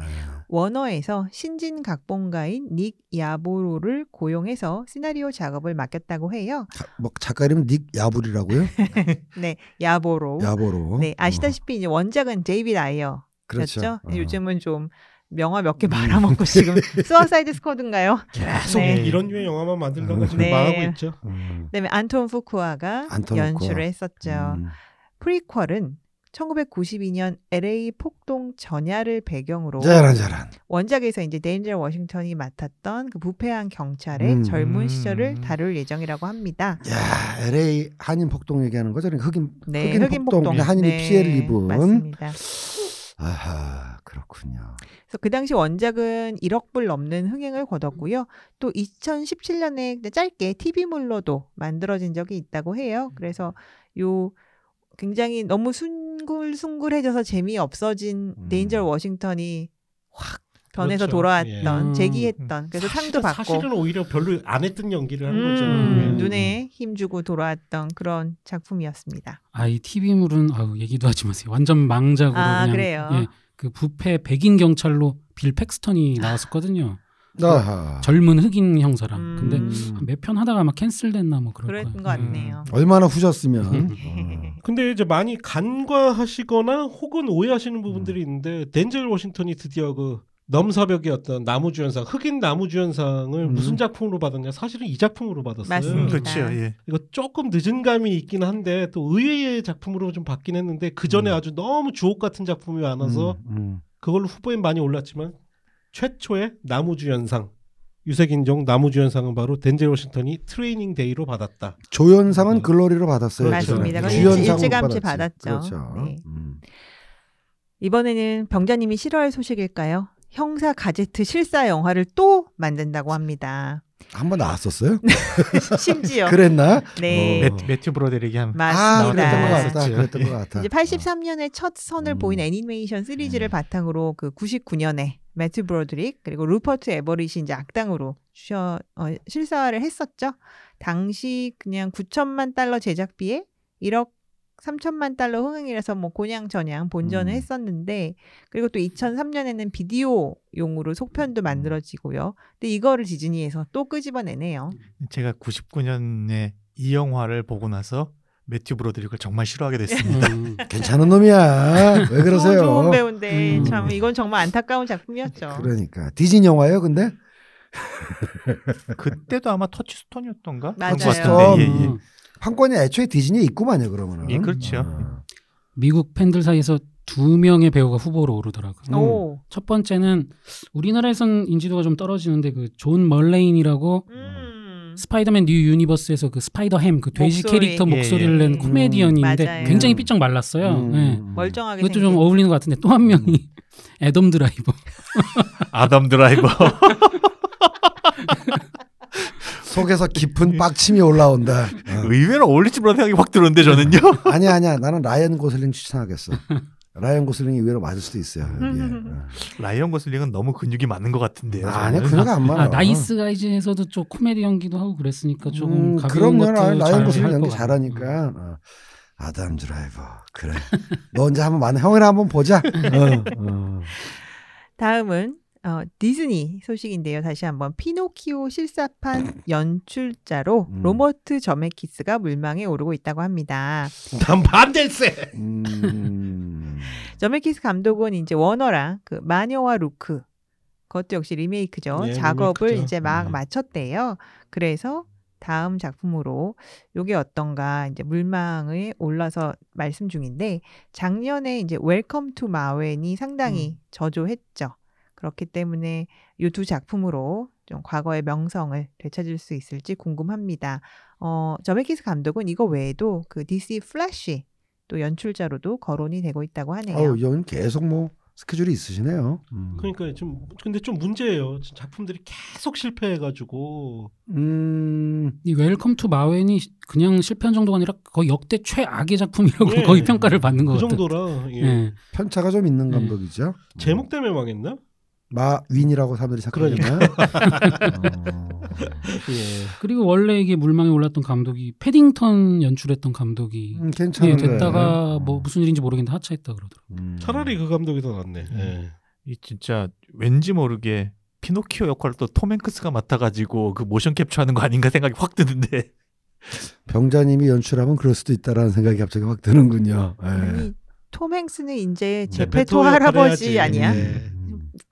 워너에서 신진 각본가인 닉 야보로를 고용해서 시나리오 작업을 맡겼다고 해요. 뭐 작가 이름 닉 야불이라고요? 네, 야보로. 네, 아시다시피 이제 원작은 데이비드 아이어였죠. 그렇죠. 요즘은 좀 명화 몇 개 말아먹고 지금 수어사이드 스쿼드인가요? 계속 이런 류의 영화만 만들다가 지금 망하고 있죠. 그다음에 안톤 fuqua가 연출을 했었죠. 프리퀄은 1992년 LA 폭동 전야를 배경으로 자란. 원작에서 이제 데인저 워싱턴이 맡았던 그 부패한 경찰의 젊은 시절을 다룰 예정이라고 합니다. 야, LA 한인 폭동 얘기하는 거죠? 흑인 폭동. 한인이 피해를 입은. 맞습니다. 아하, 그렇군요. 그래서 그 당시 원작은 1억 불 넘는 흥행을 거뒀고요. 또 2017년에 짧게 TV물로도 만들어진 적이 있다고 해요. 그래서 요 굉장히 너무 숭글숭글해져서 재미없어진 데인저 워싱턴이 확 변해서 그렇죠. 돌아왔던 재기했던 그래서 상도 받고 사실은 오히려 별로 안 했던 연기를 한 거죠. 눈에 힘주고 돌아왔던 그런 작품이었습니다. 이 TV물은 얘기도 하지 마세요. 완전 망작으로 그냥 그래요? 그 부패 백인 경찰로 빌 팩스턴이 나왔었거든요. 아하. 젊은 흑인 형사랑. 근데 몇 편 하다가 막 캔슬됐나 뭐 그랬던 것 같네요. 얼마나 후졌으면. 근데 이제 많이 간과하시거나 혹은 오해하시는 부분들이 있는데 덴젤 워싱턴이 드디어 그 넘사벽이었던 나무주연상 흑인 나무주연상을 무슨 작품으로 받았냐? 사실은 이 작품으로 받았어요. 맞습니다. 그렇죠. 예. 이거 조금 늦은 감이 있긴 한데 또 의외의 작품으로 좀 받긴 했는데 그 전에 아주 너무 주옥 같은 작품이 많아서 그걸로 후보에 많이 올랐지만 최초의 나무주연상 유색인종 나무주연상은 바로 덴젤 워싱턴이 트레이닝 데이로 받았다. 조연상은 글로리로 받았어요. 맞습니다. 주연상으로 일찌감치 받았죠. 그렇죠. 네. 이번에는 병자님이 싫어할 소식일까요? 형사 가제트 실사 영화를 또 만든다고 합니다. 한번 나왔었어요? 심지어. 그랬나? 네. 매튜 브로데릭이 한 맞습니다. 그랬던 것 같아. 이제 83년에 첫 선을 보인 애니메이션 시리즈를 바탕으로 그 99년에 매튜 브로드릭 그리고 루퍼트 에버릿이 이제 악당으로 실사화를 했었죠. 당시 그냥 9천만 달러 제작비에 1억 3천만 달러 흥행이라서 뭐 곤양저냥 본전을 했었는데 그리고 또 2003년에는 비디오용으로 속편도 만들어지고요. 근데 이거를 디즈니에서 또 끄집어내네요. 제가 99년에 이 영화를 보고 나서 매튜 브로드릭을 정말 싫어하게 됐습니다. 괜찮은 놈이야. 왜 그러세요? 좋은 배우인데 참 이건 정말 안타까운 작품이었죠. 그러니까 디즈니 영화예요, 근데? 그때도 아마 터치스톤이었던가? 맞아요. 판권이 애초에 디즈니에 있구만요, 그러면은. 예, 그렇죠. 미국 팬들 사이에서 2명의 배우가 후보로 오르더라고요. 오. 첫 번째는 우리나라에선 인지도가 좀 떨어지는데 그 존 멀레인이라고 스파이더맨 뉴 유니버스에서 그 스파이더 햄 그 돼지 목소리. 캐릭터 목소리를 예. 낸 코미디언인데 맞아요. 굉장히 삐쩍 말랐어요. 네. 멀쩡하게 그것도 생긴. 좀 어울리는 것 같은데 또 한 명이 애덤 드라이버. 아담 드라이버. 속에서 깊은 빡침이 올라온다. 의외로 어울릴지 모르는 생각이 확 들었는데 저는요. 아니야. 나는 라이언 고슬링 추천하겠어. 라이언 고슬링이 의외로 맞을 수도 있어요. 여기에. 라이언 고슬링은 너무 근육이 많은 것 같은데요. 아니야, 저는. 근육 안 많아. 나이스 가이즈에서도 좀 코미디 연기도 하고 그랬으니까 조금 가벼운 그럼요. 것도 라이언 고슬링 잘할 연기 것 잘하니까. 아담 드라이버. 그래. 너 언제 한번 만나. 형이랑 한번 보자. 다음은 디즈니 소식인데요. 다시 한번 피노키오 실사판 연출자로 로버트 저메키스가 물망에 오르고 있다고 합니다. 난 반대세. 저메키스 감독은 이제 워너랑 그 마녀와 루크 그것도 역시 리메이크죠. 네, 작업을 리메이크죠. 이제 막 네. 마쳤대요. 그래서 다음 작품으로 요게 어떤가 이제 물망에 올라서 말씀 중인데 작년에 이제 웰컴 투 마웬이 상당히 저조했죠. 그렇기 때문에 이 두 작품으로 좀 과거의 명성을 되찾을 수 있을지 궁금합니다. 저메키스 감독은 이거 외에도 그 DC 플래시 또 연출자로도 거론이 되고 있다고 하네요. 여긴 계속 뭐 스케줄이 있으시네요. 그러니까 근데 좀 문제예요. 작품들이 계속 실패해가지고. 이 웰컴 투 마웬이 그냥 실패한 정도가 아니라 거의 역대 최악의 작품이라고 예. 거의 평가를 받는 것 그 같아요. 정도라. 예. 예. 편차가 좀 있는 감독이죠. 제목 때문에 망했나? 마윈이라고 사람들이 착각했나요? 예. 그리고 원래 이게 물망에 올랐던 감독이 패딩턴 연출했던 감독이 괜찮은데. 됐다가 뭐 무슨 일인지 모르겠는데 하차했다 그러더라고요. 차라리 그 감독이 더 낫네. 예. 이 진짜 왠지 모르게 피노키오 역할을 또 톰 행크스가 맡아가지고 그 모션 캡처하는 거 아닌가 생각이 확 드는데. 병자님이 연출하면 그럴 수도 있다라는 생각이 갑자기 확 드는군요. 예. 아니, 톰 행스는 이제 네, 제페토 베토 할아버지 역할을 아니야? 해야지.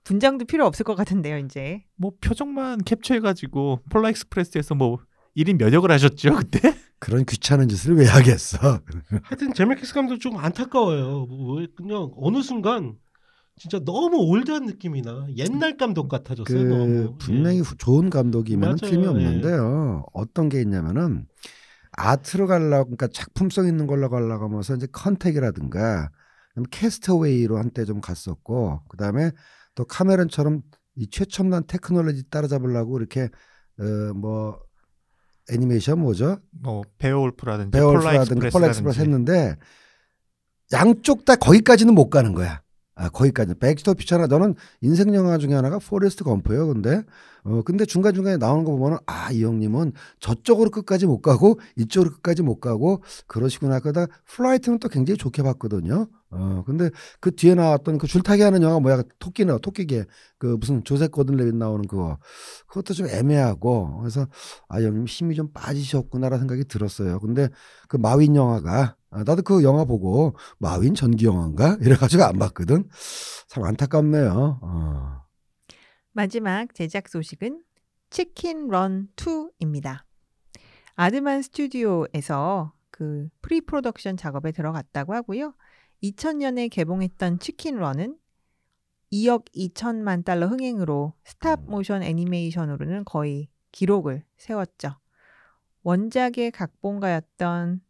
분장도 필요 없을 것 같은데요, 이제. 뭐 표정만 capture해가지고 폴라익스프레스에서 뭐 1인 면역을 하셨죠 그때? 그런 귀찮은 짓을 왜 하겠어? 하여튼 제메키스 감독 좀 안타까워요. 그냥 어느 순간 진짜 너무 올드한 느낌이 나. 옛날 감독 같아졌어요. 너무. 분명히 좋은 감독이면 맞아요. 틀림이 없는데요. 어떤 게 있냐면은 아트로 가려고, 그러니까 작품성 있는 걸로 가려고 하면서 이제 컨택이라든가 캐스터웨이로 한때 좀 갔었고, 그 다음에 또 카메론처럼 이 최첨단 테크놀로지 따라잡으려고 이렇게 뭐 애니메이션 뭐죠? 뭐 베어울프라든지 베어울프라든가 폴라익스프레스 폴라익스프레스라든지. 했는데 양쪽 다 거기까지는 못 가는 거야. 거기까지. 백스토 피처나 너는 인생 영화 중에 하나가 포레스트 검프예요. 근데 중간중간에 나오는 거 보면은 이 형님은 저쪽으로 끝까지 못 가고 이쪽으로 끝까지 못 가고 그러시구나. 그러다 플라이트는 또 굉장히 좋게 봤거든요. 근데 그 뒤에 나왔던 그 줄타기 하는 영화 뭐야? 토끼개. 그 무슨 조셉 고든 레빗 나오는 그것도 좀 애매하고. 그래서 형님 힘이 좀 빠지셨구나라는 생각이 들었어요. 근데 그 마윈 영화가 나도 그 영화 보고 마윈 전기 영화인가? 이래가지고 안 봤거든. 참 안타깝네요. 마지막 제작 소식은 치킨 런 2입니다. 아드만 스튜디오에서 그 프리 프로덕션 작업에 들어갔다고 하고요. 2000년에 개봉했던 치킨 런은 2억 2천만 달러 흥행으로 스탑 모션 애니메이션으로는 거의 기록을 세웠죠. 원작의 각본가였던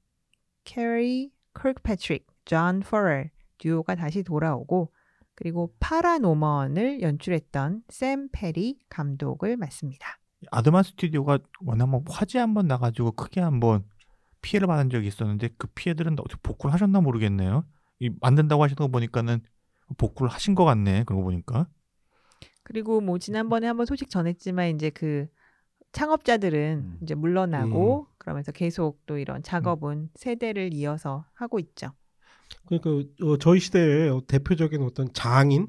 캐리 커크패트릭, 존 퍼렐 듀오가 다시 돌아오고 그리고 파라노먼을 연출했던 샘 페리 감독을 맡습니다. 아드만 스튜디오가 워낙 뭐 화재 한번 나가지고 크게 한번 피해를 받은 적이 있었는데 그 피해들은 어떻게 복구를 하셨나 모르겠네요. 이 만든다고 하시는 거 보니까는 복구를 하신 것 같네. 그런 거 보니까. 그리고 뭐 지난번에 한번 소식 전했지만 이제 그 창업자들은 이제 물러나고 그러면서 계속 또 이런 작업은 세대를 이어서 하고 있죠. 그러니까 저희 시대의 대표적인 어떤 장인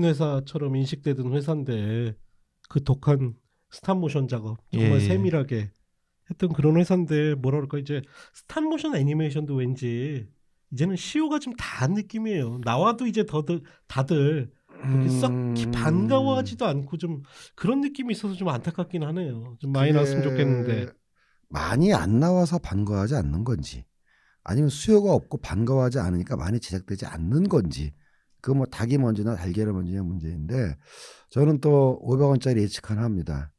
회사처럼 인식되던 회사인데 그 독한 스탑모션 작업 정말 세밀하게 했던 그런 회사인데 뭐라 그럴까 이제 스탑모션 애니메이션도 왠지 이제는 시효가 좀 다한 느낌이에요. 나와도 이제 다들 썩 반가워하지도 않고 좀 그런 느낌이 있어서 좀 안타깝긴 하네요. 좀 많이 나왔으면 좋겠는데 많이 안 나와서 반가워하지 않는 건지 아니면 수요가 없고 반가워하지 않으니까 많이 제작되지 않는 건지 그 뭐 닭이 먼저나 달걀이 먼저냐 문제인데 저는 또 500원짜리 예측 하나 합니다.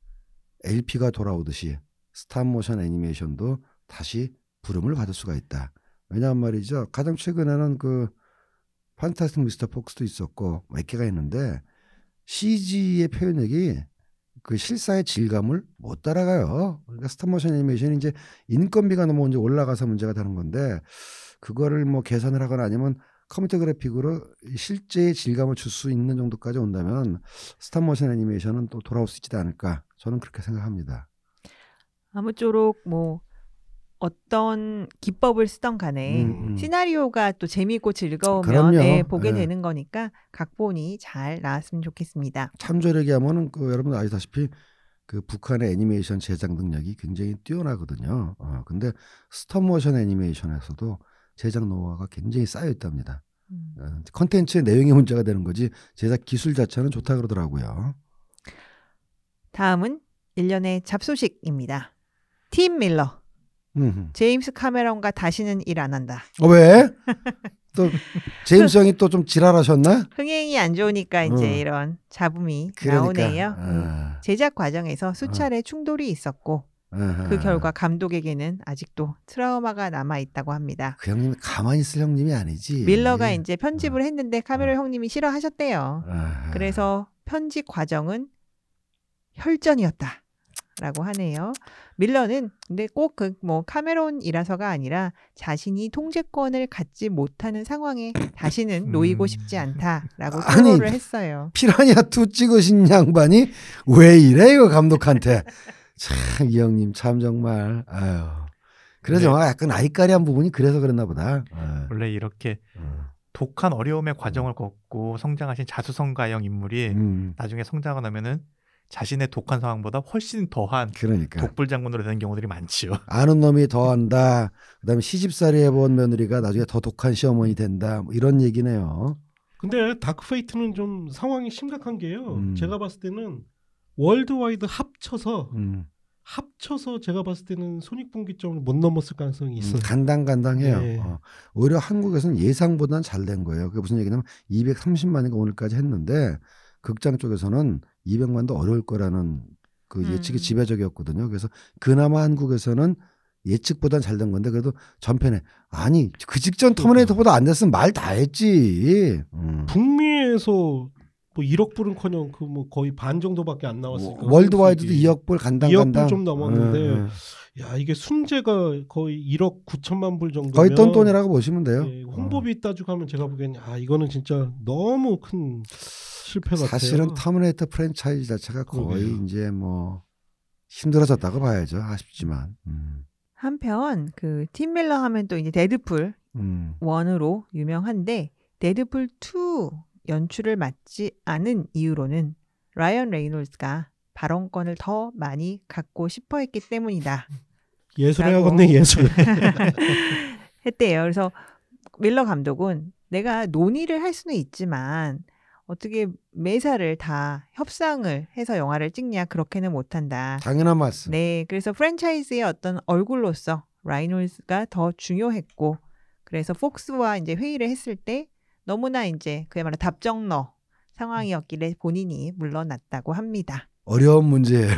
LP가 돌아오듯이 스탑모션 애니메이션도 다시 부름을 받을 수가 있다. 왜냐하면 말이죠. 가장 최근에는 그 판타스틱 미스터 폭스도 있었고 몇 개가 있는데 CG의 표현력이 그 실사의 질감을 못 따라가요. 그러니까 스탑모션 애니메이션이 이제 인건비가 너무 이제 올라가서 문제가 되는 건데 그거를 뭐 계산을 하거나 아니면 컴퓨터 그래픽으로 실제의 질감을 줄 수 있는 정도까지 온다면 스탑모션 애니메이션은 또 돌아올 수 있지 않을까 저는 그렇게 생각합니다. 아무쪼록 뭐 어떤 기법을 쓰던 간에 시나리오가 또 재미있고 즐거우면 네, 보게 되는 거니까 각본이 잘 나왔으면 좋겠습니다. 참조력이 하면은 그 여러분 아시다시피 그 북한의 애니메이션 제작 능력이 굉장히 뛰어나거든요. 근데 스톱모션 애니메이션에서도 제작 노하우가 굉장히 쌓여 있답니다. 컨텐츠의 내용이 문제가 되는 거지 제작 기술 자체는 좋다 그러더라고요. 다음은 1년의 잡소식입니다. 팀 밀러. 제임스 카메론과 다시는 일 안 한다. 왜? 또 제임스 형이 또 좀 지랄하셨나? 흥행이 안 좋으니까 이제 이런 잡음이 나오네요. 제작 과정에서 수차례 충돌이 있었고 그 결과 감독에게는 아직도 트라우마가 남아 있다고 합니다. 그 형님이 가만히 있을 형님이 아니지. 밀러가 이제 편집을 했는데 카메론 형님이 싫어하셨대요. 그래서 편집 과정은 혈전이었다. 라고 하네요. 밀러는 근데 꼭 그 뭐 카메론이라서가 아니라 자신이 통제권을 갖지 못하는 상황에 다시는 놓이고 싶지 않다라고 토로를 했어요. 피라냐2 찍으신 양반이 왜 이래 이거 감독한테. 참 이 형님 참 정말 아유. 그래서 네. 약간 아이까리한 부분이 그래서 그랬나 보다. 원래 이렇게 독한 어려움의 과정을 겪고 성장하신 자수성가형 인물이 나중에 성장을 하면은 자신의 독한 상황보다 훨씬 더한 독불장군으로 되는 경우들이 많지요. 아는 놈이 더한다. 그다음에 시집살이 해본 며느리가 나중에 더 독한 시어머니 된다. 뭐 이런 얘기네요. 근데 다크페이트는 좀 상황이 심각한 게요. 제가 봤을 때는 월드와이드 합쳐서 제가 봤을 때는 손익분기점을 못 넘었을 가능성이 있어요. 간당간당해요. 네. 오히려 한국에서는 예상보다는 잘 된 거예요. 그게 무슨 얘기냐면 230만인가 오늘까지 했는데 극장 쪽에서는 200만도 어려울 거라는 그 예측이 지배적이었거든요. 그래서 그나마 한국에서는 예측보단 잘 된 건데 그래도 전편에 아니 그 직전 터미네이터보다 안 됐으면 말 다 했지. 북미에서 뭐 1억 불은커녕 그 뭐 거의 반 정도밖에 안 나왔으니까 월드와이드도 2억 불 간당간당 2억 불 좀 넘었는데 야 이게 순재가 거의 1억 9천만 불 정도면 거의 똔똔이라고 보시면 돼요. 예, 홍보비 따지고 하면 제가 보기엔 이거는 진짜 너무 큰 실패 같아요. 사실은 터미네이터 프랜차이즈 자체가 거의 이제 뭐 힘들어졌다고 봐야죠. 아쉽지만. 한편 그 팀 밀러 하면 또 이제 데드풀 1으로 유명한데 데드풀 2 연출을 맡지 않은 이유로는 라이언 레이놀즈가 발언권을 더 많이 갖고 싶어 했기 때문이다. 예술해야겠네 예술. 했대요. 그래서 밀러 감독은 내가 논의를 할 수는 있지만 어떻게 매사를 다 협상을 해서 영화를 찍냐 그렇게는 못한다. 당연한 말씀. 네, 그래서 프랜차이즈의 어떤 얼굴로서 라이놀즈가 더 중요했고 그래서 폭스와 이제 회의를 했을 때 너무나 이제 그야말로 답정너 상황이었길래 본인이 물러났다고 합니다. 어려운 문제예요.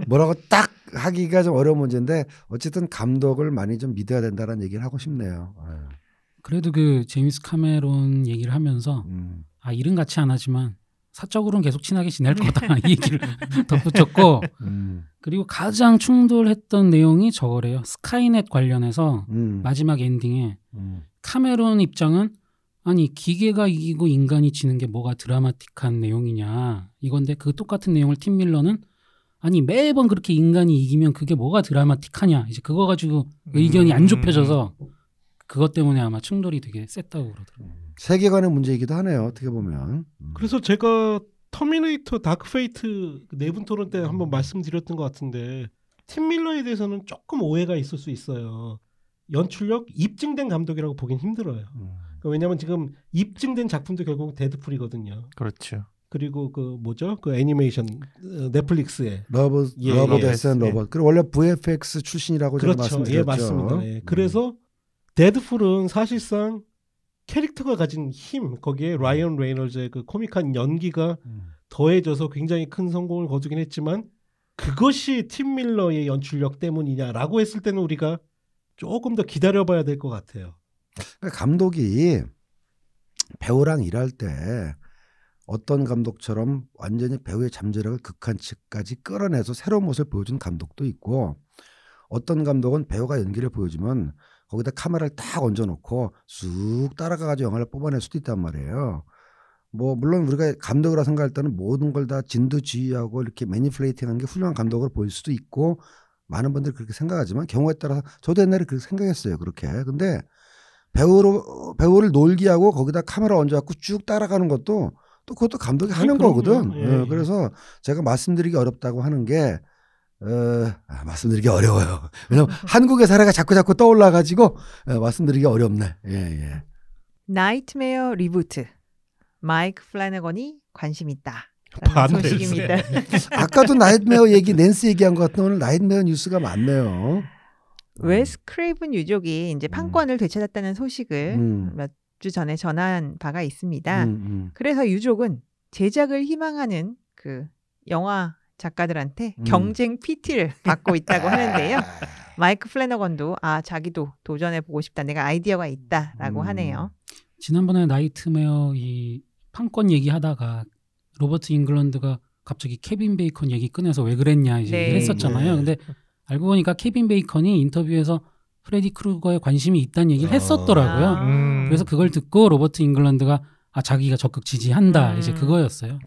뭐라고 딱 하기가 좀 어려운 문제인데 어쨌든 감독을 많이 좀 믿어야 된다는 얘기를 하고 싶네요. 그래도 그 제임스 카메론 얘기를 하면서 일은 같이 안 하지만 사적으로는 계속 친하게 지낼 거다 이 얘기를 덧붙였고 그리고 가장 충돌했던 내용이 저거래요. 스카이넷 관련해서 마지막 엔딩에 카메론 입장은 아니 기계가 이기고 인간이 지는 게 뭐가 드라마틱한 내용이냐 이건데 그 똑같은 내용을 팀 밀러는 아니 매번 그렇게 인간이 이기면 그게 뭐가 드라마틱하냐 이제 그거 가지고 의견이 안 좁혀져서 그것 때문에 아마 충돌이 되게 셌다고 그러더라고요. 세계관의 문제이기도 하네요. 어떻게 보면. 그래서 제가 터미네이터 다크페이트 내분 토론 때 한번 말씀드렸던 것 같은데 팀 밀러에 대해서는 조금 오해가 있을 수 있어요. 연출력 입증된 감독이라고 보긴 힘들어요. 왜냐하면 지금 입증된 작품도 결국 데드풀이거든요. 그렇죠. 그리고 그 뭐죠? 그 애니메이션 넷플릭스의 러브 데스 앤 러버. 그리고 원래 VFX 출신이라고 그렇죠. 제가 말씀드렸죠. 맞습니다. 그래서 데드풀은 사실상 캐릭터가 가진 힘, 거기에 라이언 레이놀즈의 그 코믹한 연기가 더해져서 굉장히 큰 성공을 거두긴 했지만 그것이 팀 밀러의 연출력 때문이냐라고 했을 때는 우리가 조금 더 기다려봐야 될 것 같아요. 그러니까 감독이 배우랑 일할 때 어떤 감독처럼 완전히 배우의 잠재력을 극한치까지 끌어내서 새로운 모습을 보여준 감독도 있고, 어떤 감독은 배우가 연기를 보여주면 거기다 카메라를 딱 얹어놓고 쑥 따라가가지고 영화를 뽑아낼 수도 있단 말이에요. 뭐 물론 우리가 감독이라 생각할 때는 모든 걸 다 진두지휘하고 이렇게 매니플레이팅하는 게 훌륭한 감독으로 보일 수도 있고, 많은 분들이 그렇게 생각하지만 경우에 따라서 저도 옛날에 그렇게 생각했어요. 그렇게. 근데 배우를 놀게 하고 거기다 카메라 얹어갖고 쭉 따라가는 것도 또 그것도 감독이 하는 거거든. 예. 그래서 제가 말씀드리기 어렵다고 하는 게 말씀드리기 어려워요. 왜냐면 한국의 사례가 자꾸 떠올라가지고 말씀드리기 어렵네. 예. 나이트메어 리부트. 마이크 플래너건이 관심 있다. 반대. 소식입니다. 아까도 나이트메어 얘기, 낸스 얘기한 것 같은데 오늘 나이트메어 뉴스가 많네요. 웨스 크레이븐 유족이 이제 판권을 되찾았다는 소식을 몇 주 전에 전한 바가 있습니다. 그래서 유족은 제작을 희망하는 그 영화 작가들한테 경쟁 PT를 받고 있다고 하는데요. 마이크 플래너건도 자기도 도전해보고 싶다. 내가 아이디어가 있다라고 하네요. 지난번에 나이트메어 이 판권 얘기하다가 로버트 잉글런드가 갑자기 케빈 베이컨 얘기 꺼내서 왜 그랬냐 이제 네. 얘기를 했었잖아요. 근데 알고 보니까 케빈 베이컨이 인터뷰에서 프레디 크루거에 관심이 있다는 얘기를 했었더라고요. 그래서 그걸 듣고 로버트 잉글런드가 자기가 적극 지지한다 이제 그거였어요.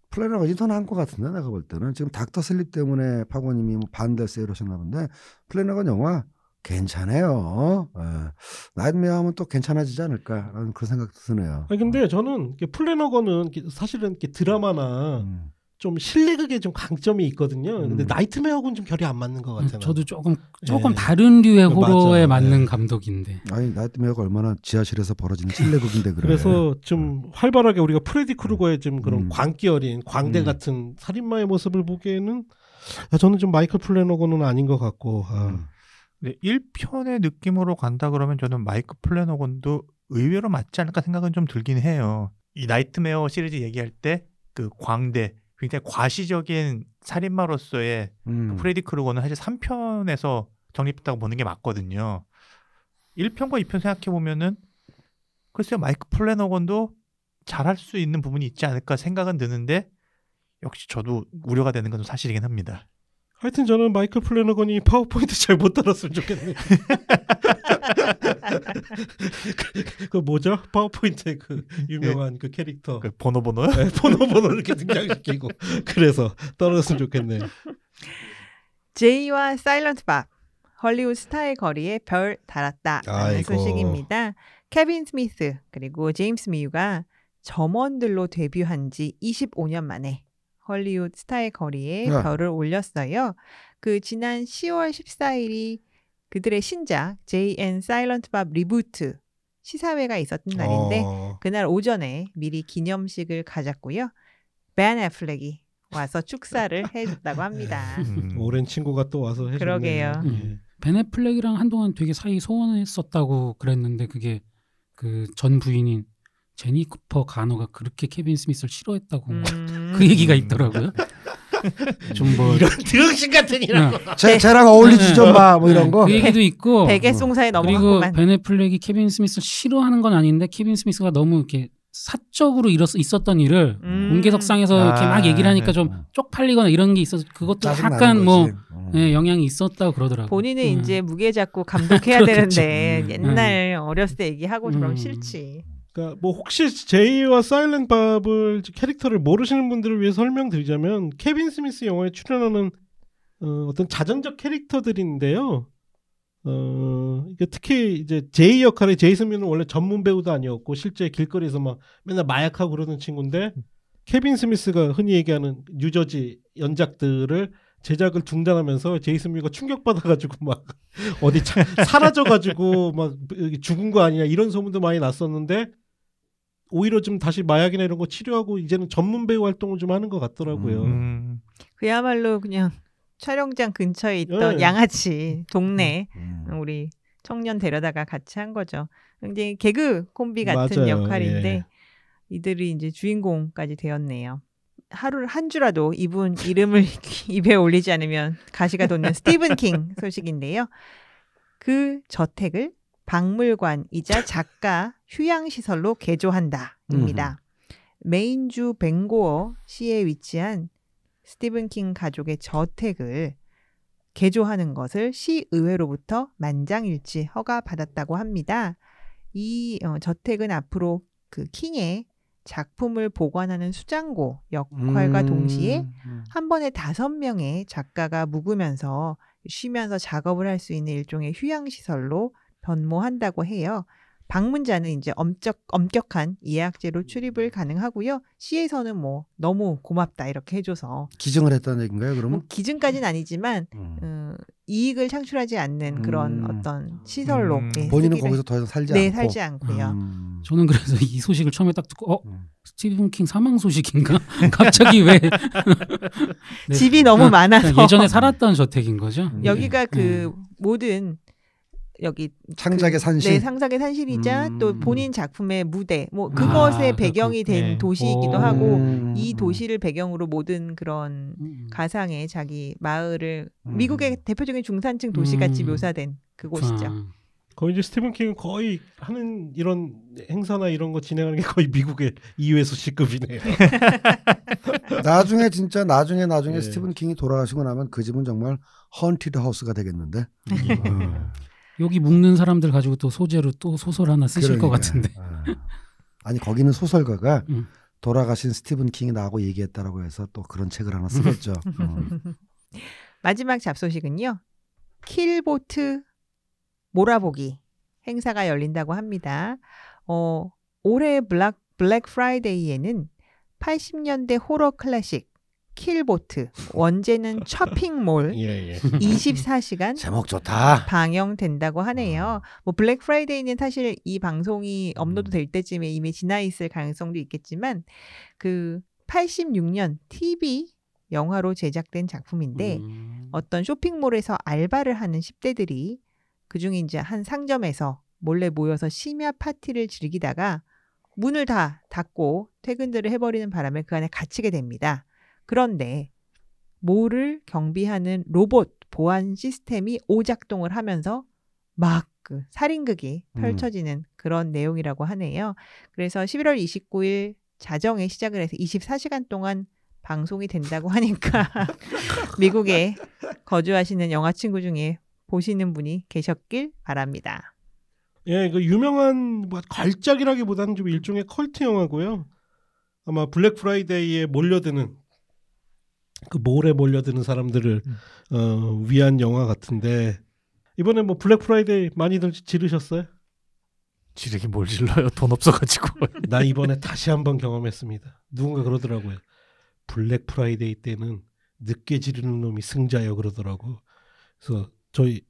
플래너건이 더 나은 것 같은데 내가 볼 때는 지금 닥터 슬립 때문에 파고님이 뭐 반대세요 이러셨나 본데 플래너건 영화 괜찮아요. 나이트메어 하면 또 괜찮아지지 않을까라는 그런 생각도 드네요. 아니 근데 저는 플래너건은 사실은 드라마나 좀 실내극에 좀 강점이 있거든요. 근데 나이트메어하고는 좀 결이 안 맞는 것 같아요. 저도 조금 다른 류의 호러에 맞아. 맞는 감독인데. 아니 나이트메어가 얼마나 지하실에서 벌어지는 찔레극인데 그래. 그래서 좀 활발하게 우리가 프레디 크루거의 좀 그런 광기 어린 광대 같은 살인마의 모습을 보기에는 저는 좀 마이클 플래너건은 아닌 것 같고. 네, 1편의 느낌으로 간다 그러면 저는 마이크 플래너건도 의외로 맞지 않을까 생각은 좀 들긴 해요. 이 나이트메어 시리즈 얘기할 때 그 광대, 굉장히 과시적인 살인마로서의 그 프레디 크루거는 사실 3편에서 정립됐다고 보는 게 맞거든요. 1편과 2편 생각해보면은 글쎄요, 마이크 플래너건도 잘할 수 있는 부분이 있지 않을까 생각은 드는데 역시 저도 우려가 되는 건 사실이긴 합니다. 하여튼 저는 마이클 플래너건이 파워포인트 잘 못 따랐으면 좋겠네요. 그 뭐죠? 파워포인트의 그 유명한 그 캐릭터. 그 번호. 네, 번호 이렇게 등장시키고 그래서 떨어졌으면 좋겠네요. 제이와 사일런트 밥. 헐리우드 스타의 거리에 별 달았다라는 소식입니다. 케빈 스미스 그리고 제임스 미유가 점원들로 데뷔한 지 25년 만에 헐리우드 스타의 거리에 별을 올렸어요. 그 지난 10월 14일이 그들의 신작 제이 앤 사일런트 밥 리부트 시사회가 있었던 날인데 그날 오전에 미리 기념식을 가졌고요. 벤 애플렉이 와서 축사를 해줬다고 합니다. 오랜 친구가 또 와서 해줬네요. 그러게요. 벤 애플렉이랑 한동안 되게 사이 소원했었다고 그랬는데 그게 그 전 부인인 제니퍼 가너가 그렇게 케빈 스미스를 싫어했다고 그 얘기가 있더라고요. 좀 뭐 이런 드럭신 같은 이런 거. 쟤랑 어울리지 좀 마 뭐 이런 거. 그 얘기도 있고. 베개송사에 그리고 넘어갔구만. 벤 애플렉이 케빈 스미스를 싫어하는 건 아닌데 케빈 스미스가 너무 이렇게 사적으로 있었던 일을 공개석상에서 이렇게 막 얘기를 하니까 좀 쪽팔리거나 이런 게 있어서 그것도 약간 뭐 영향이 있었다고 그러더라고요. 본인은 이제 무게 잡고 감독해야 되는데 옛날 어렸을 때 얘기하고 그럼 싫지. 그러니까 뭐 혹시 제이와 사일런트 밥을 캐릭터를 모르시는 분들을 위해 설명드리자면 케빈 스미스 영화에 출연하는 어떤 자전적 캐릭터들인데요. 특히 이제 제이 역할의 제이슨 뮤는 원래 전문 배우도 아니었고 실제 길거리에서 막 맨날 마약하고 그러는 친구인데 케빈 스미스가 흔히 얘기하는 뉴저지 연작들을 제작을 중단하면서 제이슨 뮤가 충격받아가지고 막 어디 사라져가지고 막 죽은 거 아니냐 이런 소문도 많이 났었는데 오히려 좀 다시 마약이나 이런 거 치료하고 이제는 전문 배우 활동을 좀 하는 것 같더라고요. 그야말로 그냥 촬영장 근처에 있던 양아치 동네 우리 청년 데려다가 같이 한 거죠. 굉장히 개그 콤비 같은 맞아요. 역할인데 예. 이들이 이제 주인공까지 되었네요. 하루 한 주라도 이분 이름을 입에 올리지 않으면 가시가 돋는 스티븐 킹 소식인데요. 그 저택을 박물관이자 작가 휴양시설로 개조한다입니다. 메인주 벵고어 시에 위치한 스티븐 킹 가족의 저택을 개조하는 것을 시의회로부터 만장일치 허가받았다고 합니다. 이 저택은 앞으로 그 킹의 작품을 보관하는 수장고 역할과 동시에 한 번에 5명의 작가가 묵으면서 쉬면서 작업을 할 수 있는 일종의 휴양시설로 변모한다고 해요. 방문자는 이제 엄격한 예약제로 출입을 가능하고요. 시에서는 뭐 너무 고맙다 이렇게 해줘서 기증을 했다는 얘기인가요? 그러면 뭐 기증까지는 아니지만 이익을 창출하지 않는 그런 어떤 시설로 본인은 거기서 더 이상 살지 않고 살지 않고요. 저는 그래서 이 소식을 처음에 딱 듣고 스티븐 킹 사망 소식인가? 갑자기 왜 네. 집이 너무 많아서 예전에 살았던 저택인 거죠? 여기가 그 모든 여기 창작의 산실. 네, 상상의 산실이자 또 본인 작품의 무대, 뭐 그것의 배경이 된 네. 도시이기도 하고 이 도시를 배경으로 모든 그런 가상의 자기 마을을 미국의 대표적인 중산층 도시같이 묘사된 그곳이죠. 거의 이제 스티븐 킹은 거의 하는 이런 행사나 이런 거 진행하는 게 거의 미국의 이회수 씨급이네요. 나중에 진짜 나중에 네. 스티븐 킹이 돌아가시고 나면 그 집은 정말 헌티드 하우스가 되겠는데. 여기 묵는 사람들 가지고 또 소재로 또 소설 하나 쓰실 것 같은데. 아니 거기는 소설가가 돌아가신 스티븐 킹이 나하고 얘기했다라고 해서 또 그런 책을 하나 쓰겠죠. 마지막 잡소식은요. 킬보트 몰아보기 행사가 열린다고 합니다. 올해 블랙 프라이데이에는 80년대 호러 클래식 킬보트 원제는 쇼핑몰 24시간 제목 좋다. 방영된다고 하네요. 뭐 블랙 프라이데이는 사실 이 방송이 업로드 될 때쯤에 이미 지나 있을 가능성도 있겠지만 그 86년 TV 영화로 제작된 작품인데 어떤 쇼핑몰에서 알바를 하는 10대들이 그중에 이제 한 상점에서 몰래 모여서 심야 파티를 즐기다가 문을 다 닫고 퇴근들을 해버리는 바람에 그 안에 갇히게 됩니다. 그런데 몰을 경비하는 로봇 보안 시스템이 오작동을 하면서 막 그 살인극이 펼쳐지는 그런 내용이라고 하네요. 그래서 11월 29일 자정에 시작을 해서 24시간 동안 방송이 된다고 하니까 미국에 거주하시는 영화 친구 중에 보시는 분이 계셨길 바랍니다. 예, 그 유명한 뭐 걸작이라기보다는 좀 일종의 컬트 영화고요. 아마 블랙 프라이데이에 몰려드는 그 몰에 몰려드는 사람들을 위한 영화 같은데 이번에 뭐 블랙 프라이데이 많이들 지르셨어요? 지르긴 뭘 질러요? 돈 없어가지고. 나 이번에 다시 한번 경험했습니다. 누군가 그러더라고요. 블랙 프라이데이 때는 늦게 지르는 놈이 승자요 그러더라고. 그래서 저희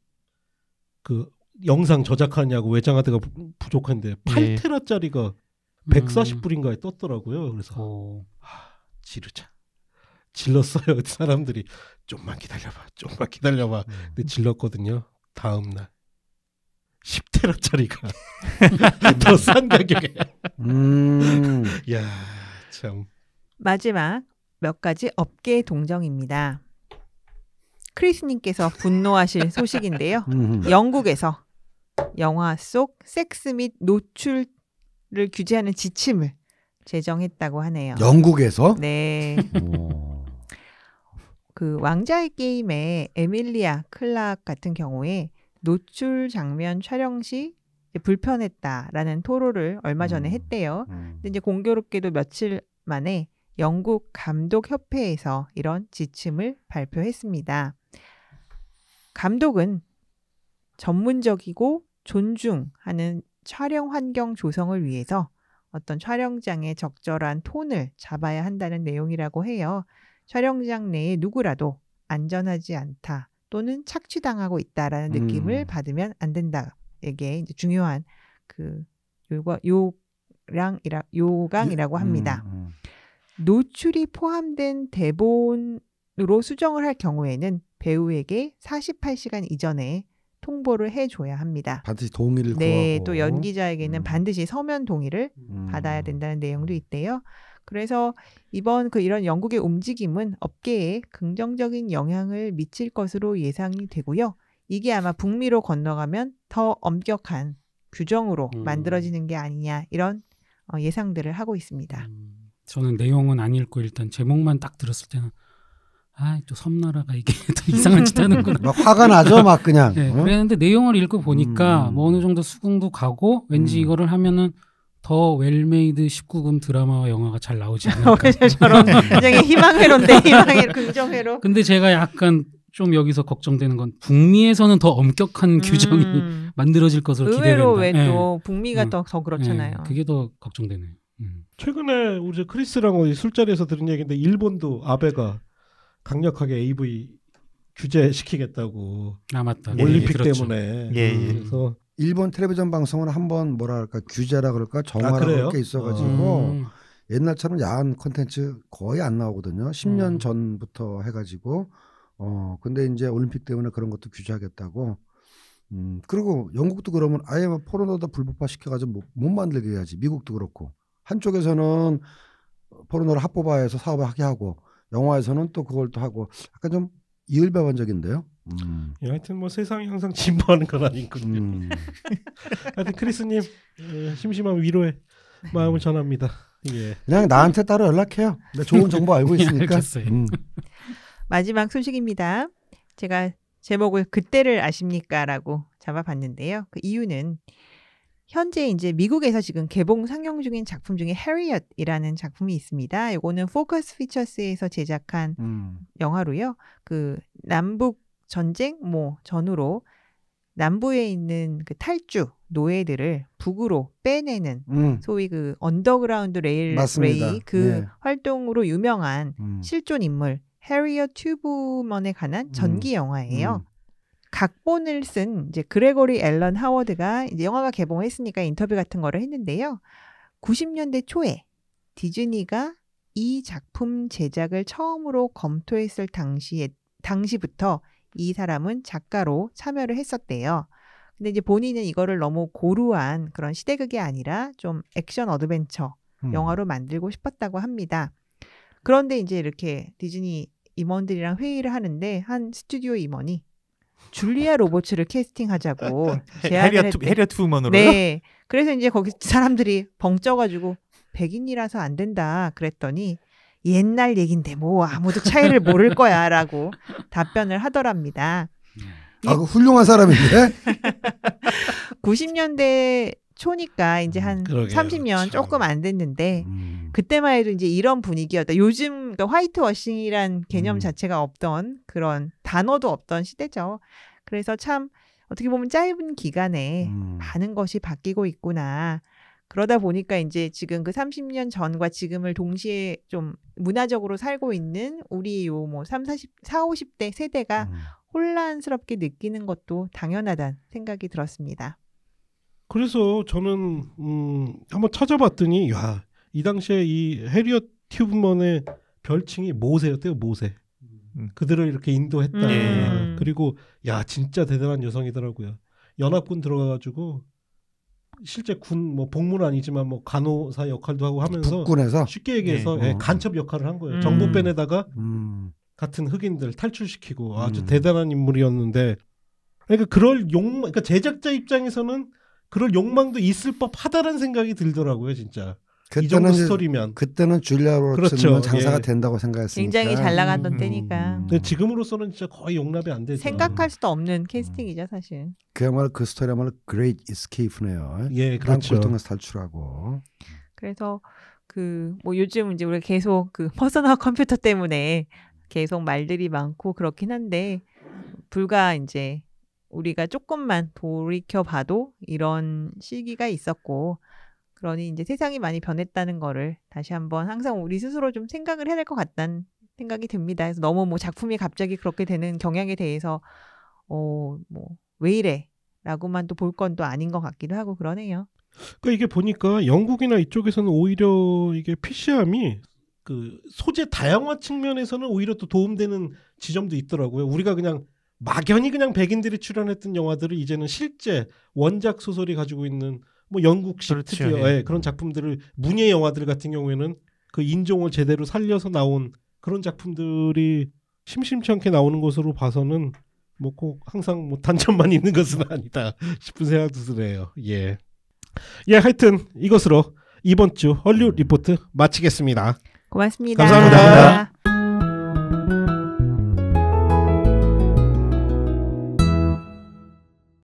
그 영상 저작하냐고 외장하드가 부족한데 8테라짜리가 140불인가에 떴더라고요. 그래서 지르자. 질렀어요. 사람들이 좀만 기다려봐. 근데 질렀거든요. 다음 날 10테라짜리가 더 싼 가격에. 야, 참. 마지막 몇 가지 업계 동정입니다. 크리스님께서 분노하실 소식인데요. 영국에서 영화 속 섹스 및 노출을 규제하는 지침을 제정했다고 하네요. 영국에서? 네. 그 왕자의 게임의 에밀리아 클락 같은 경우에 노출 장면 촬영 시 불편했다라는 토로를 얼마 전에 했대요. 근데 이제 공교롭게도 며칠 만에 영국 감독협회에서 이런 지침을 발표했습니다. 감독은 전문적이고 존중하는 촬영 환경 조성을 위해서 어떤 촬영장의 적절한 톤을 잡아야 한다는 내용이라고 해요. 촬영장 내에 누구라도 안전하지 않다 또는 착취당하고 있다라는 느낌을 받으면 안 된다. 이게 이제 중요한 그 요강이라고 합니다. 노출이 포함된 대본으로 수정을 할 경우에는 배우에게 48시간 이전에 통보를 해줘야 합니다. 반드시 동의를 네, 구하고. 또 연기자에게는 반드시 서면 동의를 받아야 된다는 내용도 있대요. 그래서 이번 이런 영국의 움직임은 업계에 긍정적인 영향을 미칠 것으로 예상이 되고요. 이게 아마 북미로 건너가면 더 엄격한 규정으로 만들어지는 게 아니냐 이런 예상들을 하고 있습니다. 저는 내용은 안 읽고 일단 제목만 딱 들었을 때는 또 섬나라가 이게 또 이상한 짓 하는구나. 막 화가 나죠, 막 그냥. 네, 그랬는데 내용을 읽고 보니까 뭐 어느 정도 수긍도 가고 왠지 이거를 하면은 더 웰메이드 19금 드라마와 영화가 잘 나오지 않을까. 저런 굉장히 희망회로인데 희망회로 긍정회로. 근데 제가 약간 좀 여기서 걱정되는 건 북미에서는 더 엄격한 규정이 만들어질 것으로 기대된다. 의외로 왜 또 북미가 더 그렇잖아요. 그게 더 걱정되네요. 최근에 우리 크리스랑 어디 술자리에서 들은 얘기인데 일본도 아베가 강력하게 AV 규제시키겠다고. 맞다. 올림픽 그렇죠. 때문에. 그래서 일본 텔레비전 방송은 한번 뭐랄까 규제라 그럴까 정화라 그럴 게 있어가지고 옛날처럼 야한 콘텐츠 거의 안 나오거든요. 10년 전부터 해가지고 근데 이제 올림픽 때문에 그런 것도 규제하겠다고. 그리고 영국도 그러면 아예 포르노도 불법화 시켜가지고 못 만들게 해야지. 미국도 그렇고 한쪽에서는 포르노를 합법화해서 사업을 하게 하고 영화에서는 또 그걸 또 하고 약간 좀 이율배반적인데요. 하여튼 뭐 세상이 항상 진보하는 건 아니군요. 하여튼 크리스님 심심한 위로의 마음을 전합니다. 예. 그냥 나한테 따로 연락해요. 내가 좋은 정보 알고 있으니까. 마지막 소식입니다. 제가 제목을 그때를 아십니까라고 잡아봤는데요. 그 이유는 현재 이제 미국에서 지금 개봉 상영 중인 작품 중에 해리엇이라는 작품이 있습니다. 이거는 포커스 피처스에서 제작한 영화로요. 그 남북 전쟁 전후로 남부에 있는 그 탈주 노예들을 북으로 빼내는 소위 그 언더그라운드 레일 그 활동으로 유명한 실존 인물 해리엇 튜브먼에 관한 전기 영화예요. 각본을 쓴 이제 그레고리 앨런 하워드가 이제 영화가 개봉했으니까 인터뷰 같은 거를 했는데요. 90년대 초에 디즈니가 이 작품 제작을 처음으로 검토했을 당시부터 이 사람은 작가로 참여를 했었대요. 근데 이제 본인은 이거를 너무 고루한 그런 시대극이 아니라 좀 액션 어드벤처 영화로 만들고 싶었다고 합니다. 그런데 이제 이렇게 디즈니 임원들이랑 회의를 하는데 한 스튜디오 임원이 줄리아 로버츠를 캐스팅하자고 제안을 했대. 해리엇 투먼으로요? 네. 그래서 이제 거기 사람들이 벙쪄가지고 백인이라서 안 된다 그랬더니 옛날 얘긴데 뭐 아무도 차이를 모를 거야라고 답변을 하더랍니다. 그 훌륭한 사람인데? 90년대 초니까 이제 한 30년 조금 안 됐는데 그때만 해도 이제 이런 분위기였다. 요즘 그러니까 화이트워싱이란 개념 자체가 없던 그런 단어도 없던 시대죠. 그래서 참 어떻게 보면 짧은 기간에 많은 것이 바뀌고 있구나. 그러다 보니까 이제 지금 그 30년 전과 지금을 동시에 좀 문화적으로 살고 있는 우리 요 40, 50대 세대가 혼란스럽게 느끼는 것도 당연하다는 생각이 들었습니다. 그래서 저는 한번 찾아봤더니 이 당시에 이 해리엇 튜브먼의 별칭이 모세였대요. 모세. 그들을 이렇게 인도했다. 그리고 진짜 대단한 여성이더라고요. 연합군 들어가가지고 실제 군 복무는 아니지만 간호사 역할도 하고 하면서 북군에서 쉽게 얘기해서 간첩 역할을 한 거예요. 정보밴에다가 같은 흑인들 탈출시키고 아주 대단한 인물이었는데 그러니까 그러니까 제작자 입장에서는 그럴 욕망도 있을 법하다는 생각이 들더라고요, 진짜. 이 정도 스토리면. 그때는 줄리아 로버츠는 장사가 된다고 생각했으니까. 굉장히 잘 나갔던 때니까. 근데 지금으로서는 진짜 거의 용납이 안 되죠. 생각할 수도 없는 캐스팅이죠, 사실. 그야말로 그 스토리야말로 Great Escape네요. 예, 그렇죠. 통해서 탈출하고. 그래서 요즘 이제 우리가 계속 퍼스널 컴퓨터 때문에 계속 말들이 많고 그렇긴 한데 불과 이제 우리가 조금만 돌이켜봐도 이런 시기가 있었고 그러니 이제 세상이 많이 변했다는 거를 다시 한번 항상 우리 스스로 좀 생각을 해야 될 것 같다는 생각이 듭니다. 그래서 너무 작품이 갑자기 그렇게 되는 경향에 대해서 왜 이래? 라고만 또 볼 건 또 아닌 것 같기도 하고 그러네요. 그러니까 이게 보니까 영국이나 이쪽에서는 오히려 이게 PC함이 그 소재 다양화 측면에서는 오히려 또 도움되는 지점도 있더라고요. 우리가 그냥 막연히 그냥 백인들이 출연했던 영화들을 이제는 실제 원작 소설이 가지고 있는 뭐 영국식 그렇죠. 특유의 그런 작품들을 문예 영화들 같은 경우에는 그 인종을 제대로 살려서 나온 그런 작품들이 심심치 않게 나오는 것으로 봐서는 뭐 꼭 항상 뭐 단점만 있는 것은 아니다 싶은 생각도 드네요. 예, 하여튼 이것으로 이번 주 헐리우드 리포트 마치겠습니다. 고맙습니다. 감사합니다.